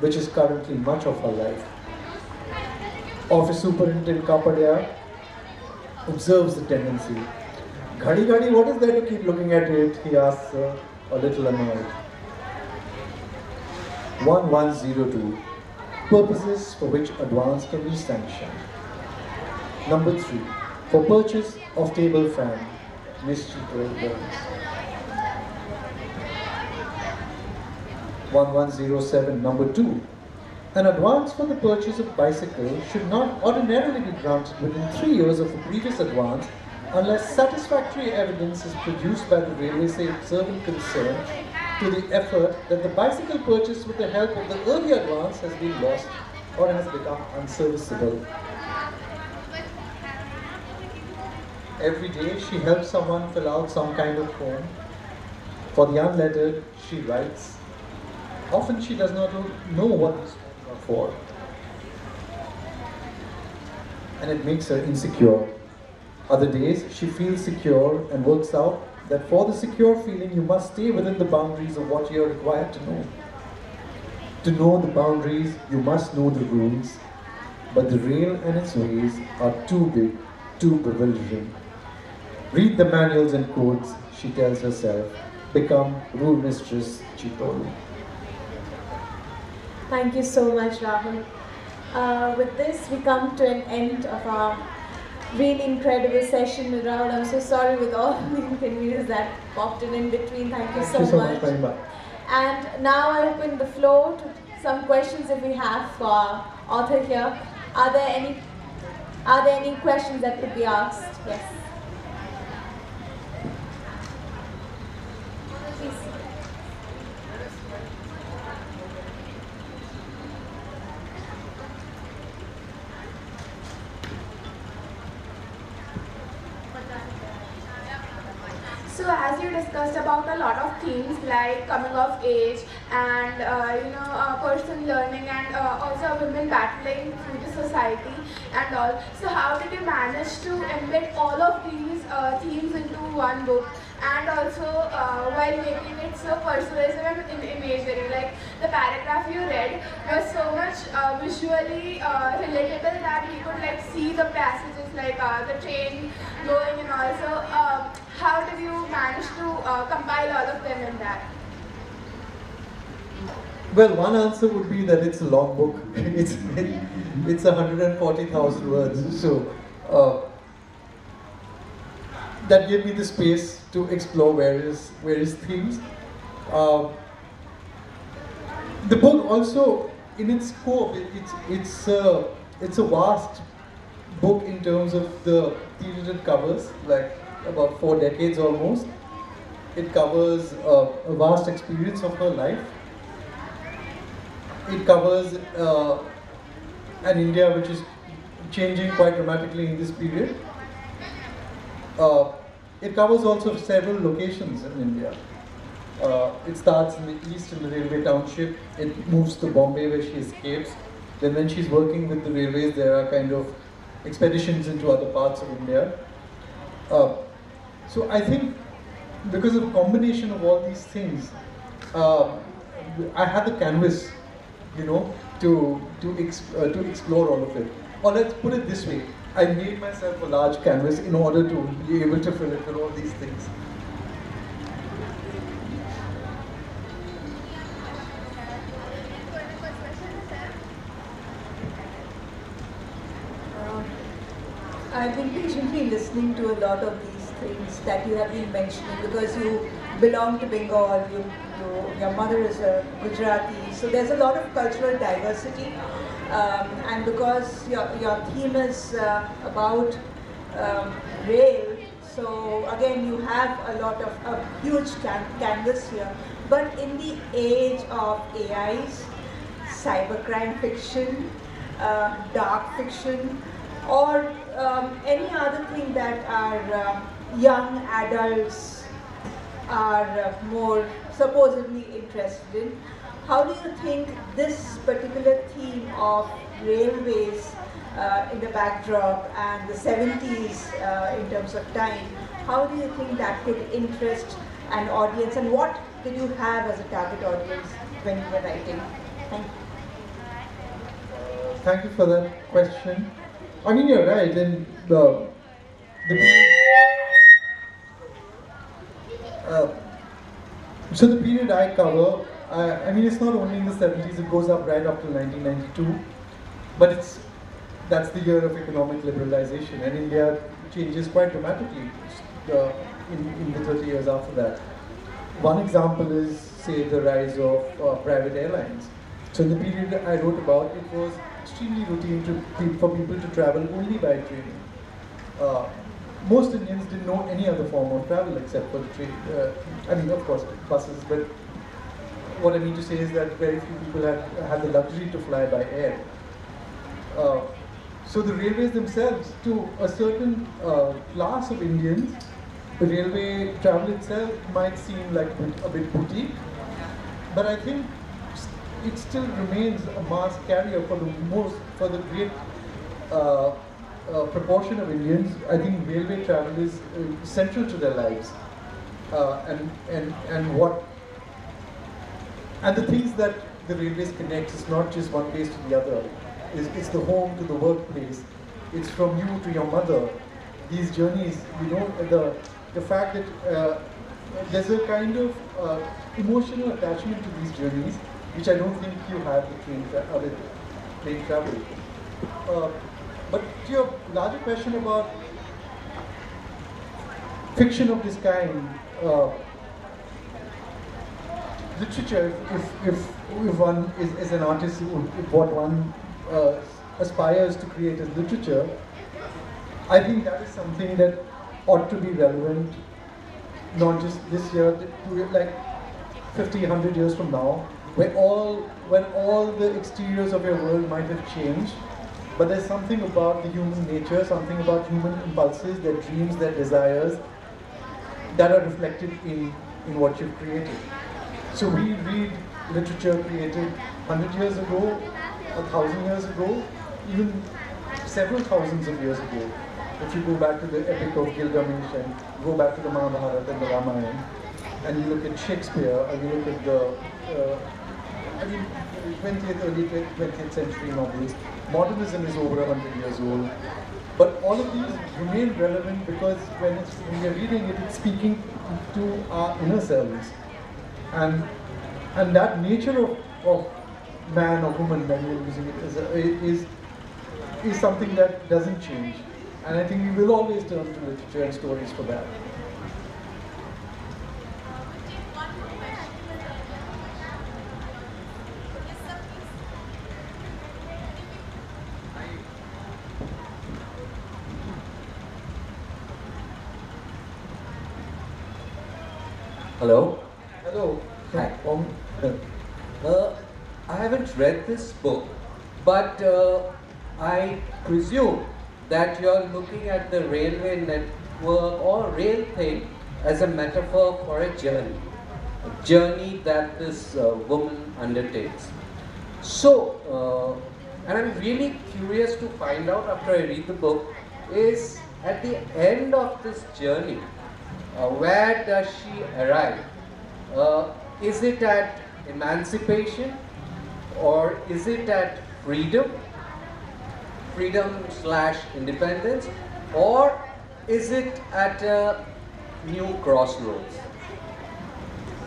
which is currently much of her life. Office Superintendent Kapadia observes the tendency. Ghadi ghadi, what is there to keep looking at it? He asks, a little annoyed. 1102. Purposes for which advance can be sanctioned. Number 3. For purchase of table fan, Miss Chitol learns. 1107. Number 2. An advance for the purchase of bicycle should not ordinarily be granted within 3 years of the previous advance unless satisfactory evidence is produced by the railway servant concerned to the effort that the bicycle purchased with the help of the early advance has been lost or has become unserviceable. Every day she helps someone fill out some kind of form. For the unlettered, she writes. Often she does not know what these forms are for. And it makes her insecure. Other days, she feels secure and works out that for the secure feeling, you must stay within the boundaries of what you are required to know. To know the boundaries, you must know the rules, but the rail and its ways are too big, too bewildering. Read the manuals and codes, she tells herself. Become rule mistress, Chitol. Thank you so much, Rahul. With this, we come to an end of our really incredible session with Rahul. I'm so sorry with all the inconveniences that popped in between. Thank you so much. Very much. And now I open the floor to some questions if we have for our author here. Are there any questions that could be asked? Yes. Please. So as you discussed about a lot of themes like coming of age and person learning and also women battling through the society and all. So how did you manage to embed all of these themes into one book and also while making it so persuasive and imagery? Like the paragraph you read was so much visually relatable that we could like see the passages like the train going and also. How did you manage to compile all of them in that? Well, one answer would be that it's a long book. It's 140,000 words. So that gave me the space to explore various themes. The book also, in its scope, it's a vast book in terms of the period it covers, like about 4 decades almost. It covers a vast experience of her life. It covers an India which is changing quite dramatically in this period. It covers also several locations in India. It starts in the east in the railway township. It moves to Bombay where she escapes. Then when she's working with the railways, there are kind of expeditions into other parts of India. So I think because of a combination of all these things, I had the canvas, to explore all of it. Or let's put it this way, I made myself a large canvas in order to be able to fill it with all these things. I've been patiently listening to a lot of these things that you have been mentioning because you belong to Bengal, your mother is a Gujarati, so there's a lot of cultural diversity, and because your theme is about rail, So again, you have a lot of a huge canvas here. But in the age of AIs, cybercrime fiction, dark fiction, or any other thing that our young adults are more supposedly interested in, how do you think this particular theme of railways in the backdrop and the 70s in terms of time, how do you think that could interest an audience, and what did you have as a target audience when you were writing? Thank you. Thank you for that question. I mean, you're right. And so the period I cover, I mean, it's not only in the 70s, it goes up right up to 1992, but that's the year of economic liberalization, and India changes quite dramatically in the 30 years after that. One example is, say, the rise of private airlines. So in the period I wrote about, it was extremely routine for people to travel only by train. Most Indians didn't know any other form of travel except for the train. I mean, of course, buses, but what I mean to say is that very few people had the luxury to fly by air. So the railways themselves, to a certain class of Indians, the railway travel itself might seem like a bit boutique, but I think it still remains a mass carrier for the great proportion of Indians. I think railway travel is central to their lives, and the things that the railways connect is not just one place to the other. It's the home to the workplace. It's from you to your mother. These journeys, you know, the fact that there's a kind of emotional attachment to these journeys, which I don't think you have with train travel. But to your larger question about fiction of this kind, literature, if one is an artist, what one aspires to create as literature, I think that is something that ought to be relevant, not just this year, like 50, 100 years from now, when all the exteriors of your world might have changed, but there's something about the human nature, something about human impulses, their dreams, their desires, that are reflected in what you've created. So we read literature created 100 years ago, 1,000 years ago, even several thousands of years ago. If you go back to the Epic of Gilgamesh and go back to the Mahabharata and the Ramayana, and you look at Shakespeare, or you look at the early 20th century novels, modernism is over 100 years old. But all of these remain relevant because when we are reading it, it's speaking to our inner selves. And that nature of man or woman, when you're using it, is something that doesn't change. And I think we will always turn to literature and stories for that. Hello? Hello. Hi. I haven't read this book, but I presume that you're looking at the railway network or rail thing as a metaphor for a journey that this woman undertakes. So, and I'm really curious to find out after I read the book, is at the end of this journey, where does she arrive? Is it at emancipation, or is it at freedom / independence, or is it at a new crossroads?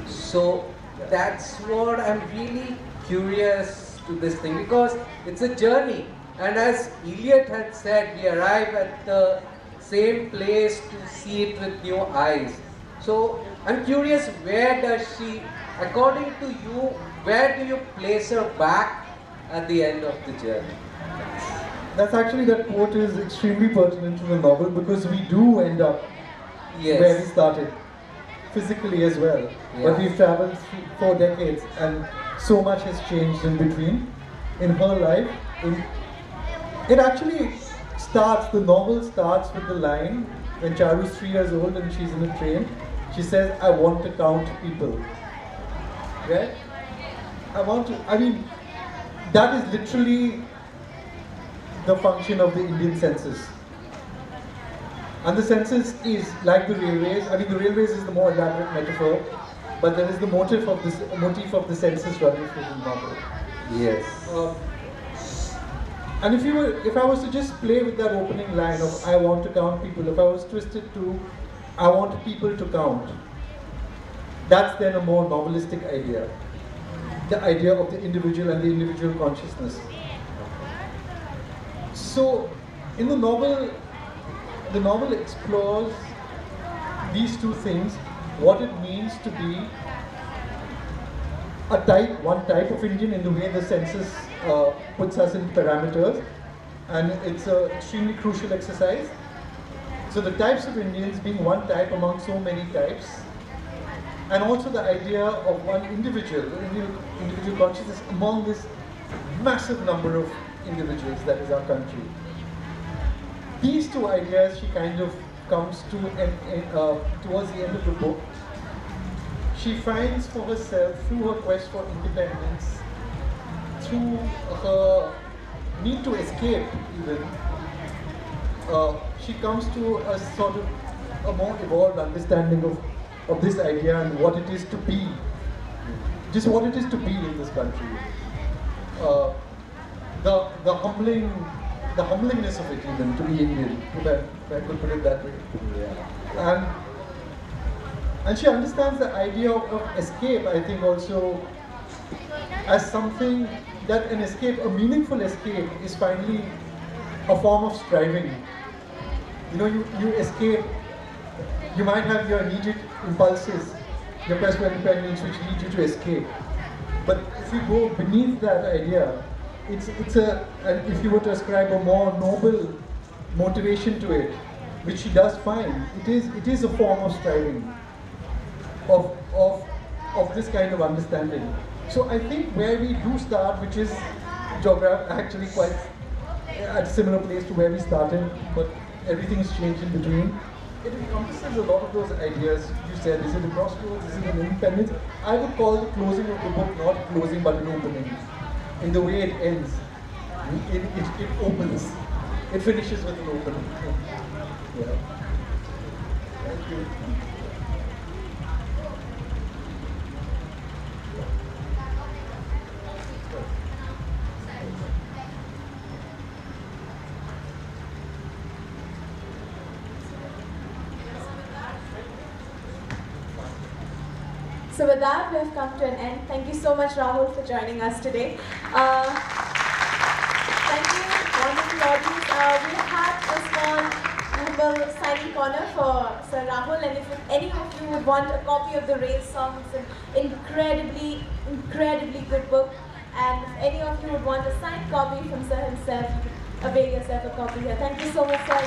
So that's what I'm really curious to this thing, because it's a journey, and as Eliot had said, we arrive at the same place to see it with new eyes. So I'm curious, where does she, according to you, where do you place her back at the end of the journey? That's actually, that quote is extremely pertinent to the novel, because we do end up Yes. where we started, physically as well. Yeah. But we've traveled through 4 decades and so much has changed in between. In her life, it actually starts, the novel starts with the line when Charu's 3 years old and she's in a train. She says, I want to count people. Right? I mean, that is literally the function of the Indian census. And the census is like the railways. I mean, the railways is the more elaborate metaphor, but there is the motif of the census running through the novel. Yes. And if I was to just play with that opening line of I want to count people, if I was twisted to I want people to count, that's then a more novelistic idea. The idea of the individual and the individual consciousness. So, in the novel explores these two things, what it means to be one type of Indian in the way the census puts us in parameters, and it's an extremely crucial exercise. So the types of Indians being one type among so many types, and also the idea of one individual consciousness among this massive number of individuals that is our country. These two ideas she kind of comes to towards the end of the book. She finds for herself, through her quest for independence, through her need to escape even, she comes to a sort of a more evolved understanding of this idea and what it is to be, just what it is to be in this country. The humblingness of it even, to be Indian, if I could put it that way. Yeah. And she understands the idea of escape, I think, also as something that an escape, a meaningful escape, is finally a form of striving. You know, you escape, you might have your immediate impulses, your quest for independence, which lead you to escape. But if you go beneath that idea, and if you were to ascribe a more noble motivation to it, which she does find, it is a form of striving, of this kind of understanding. So I think where we do start, which is actually quite at a similar place to where we started, but everything's changed in between. It encompasses a lot of those ideas. You said, is it a crossroads, is it an independence? I would call the closing of the book not closing but an opening. In the way it ends, it opens. It finishes with an opening. Yeah. Thank you. So with that, we have come to an end. Thank you so much, Rahul, for joining us today. Thank you, wonderful audience. We have this humble signing corner for Sir Rahul, and if any of you would want a copy of the Rail Song, it's an incredibly good book, and if any of you would want a signed copy from Sir himself, avail yourself a copy here. Thank you so much, Sir.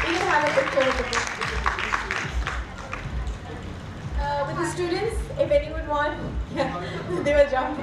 We can have a picture of the book. With the students, if any would want, yeah, they will jump.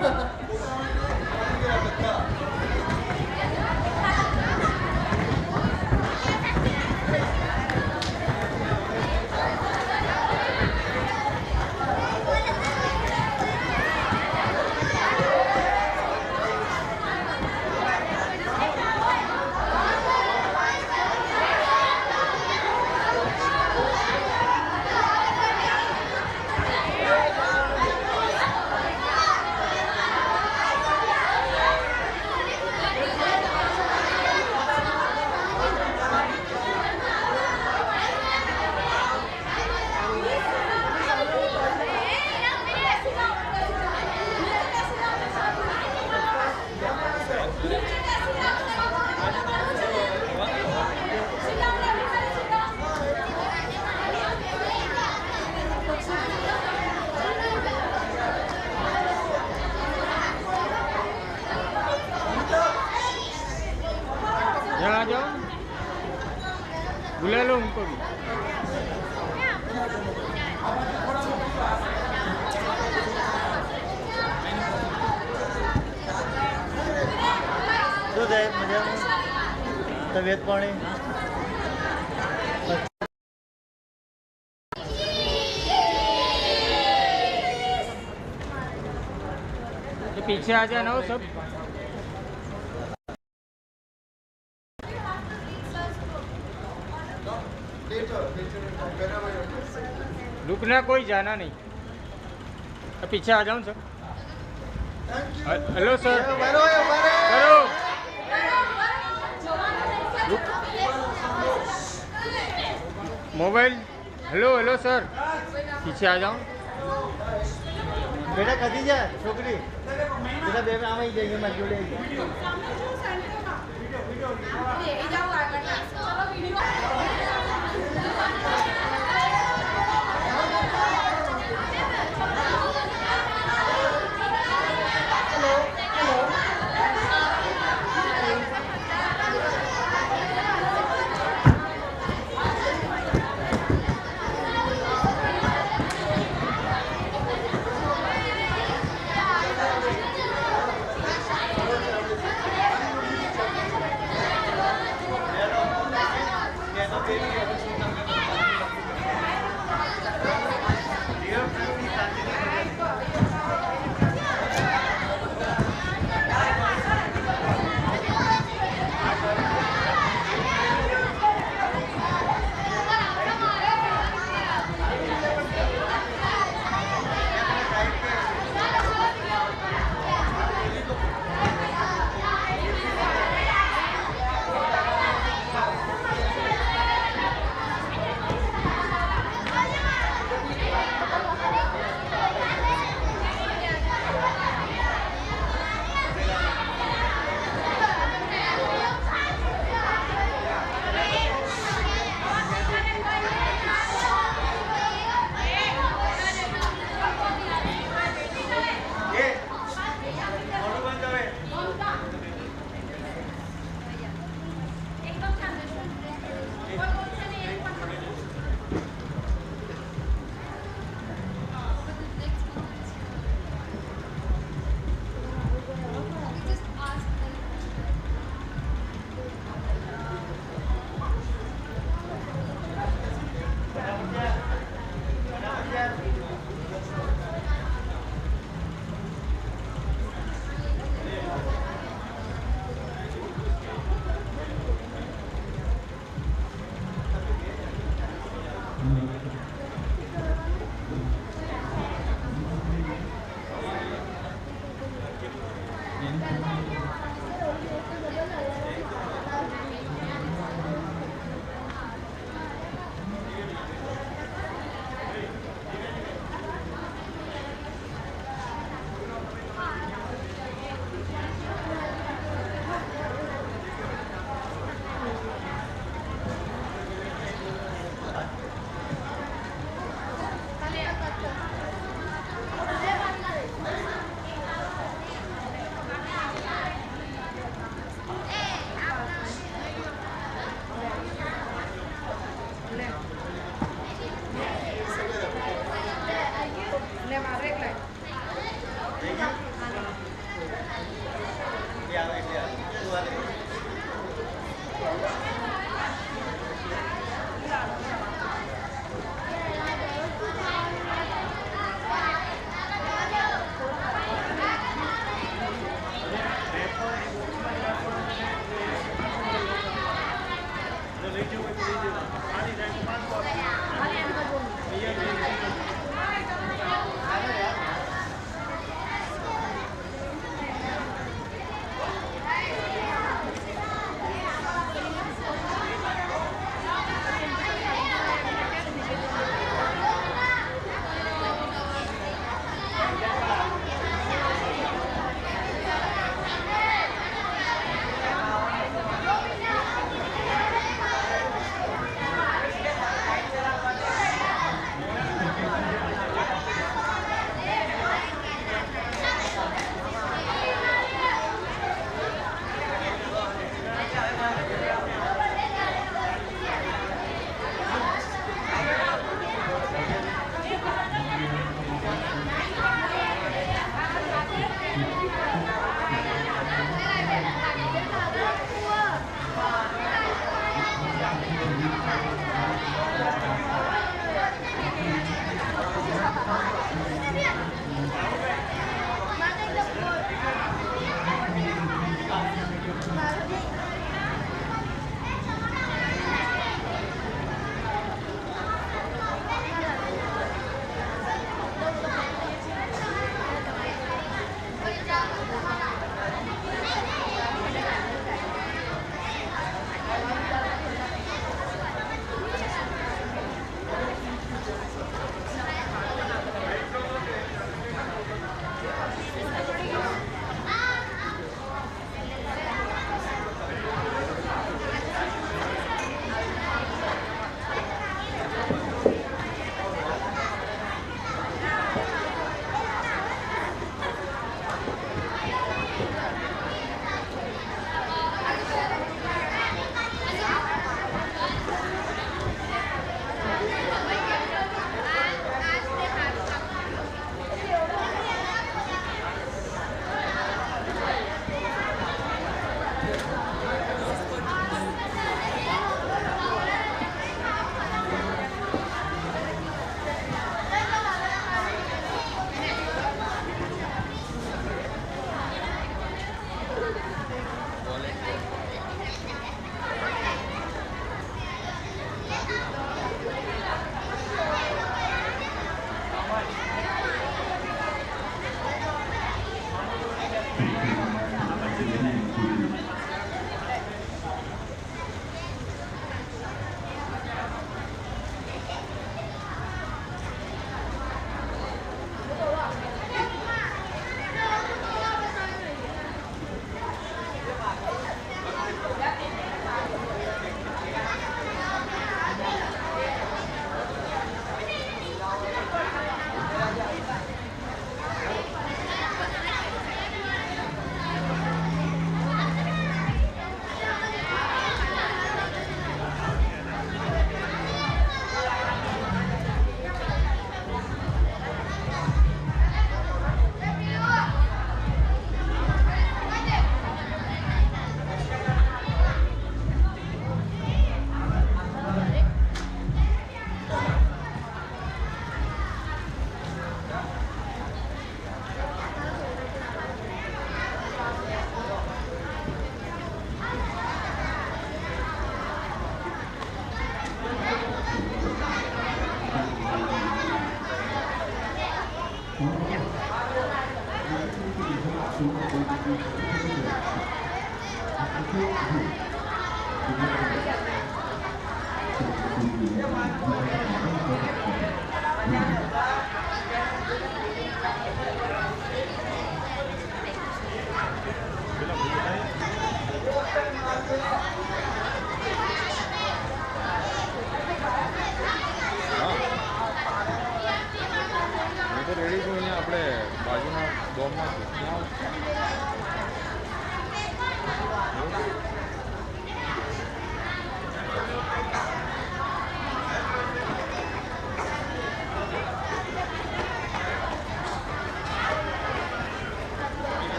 बुला लो उनको भी। શું થાય મજામાં? તબિયત પાણી? पीछे आ जाना हो सब। रुकना, कोई जाना नहीं, पीछे आ जाऊं सर। हेलो सर, करो मोबाइल। हेलो हेलो सर, पीछे आ जाऊं। બેટા કદી જાય છોકરી? બેટા બે આમ આવી જઈએ મારી જોડે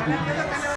Thank you.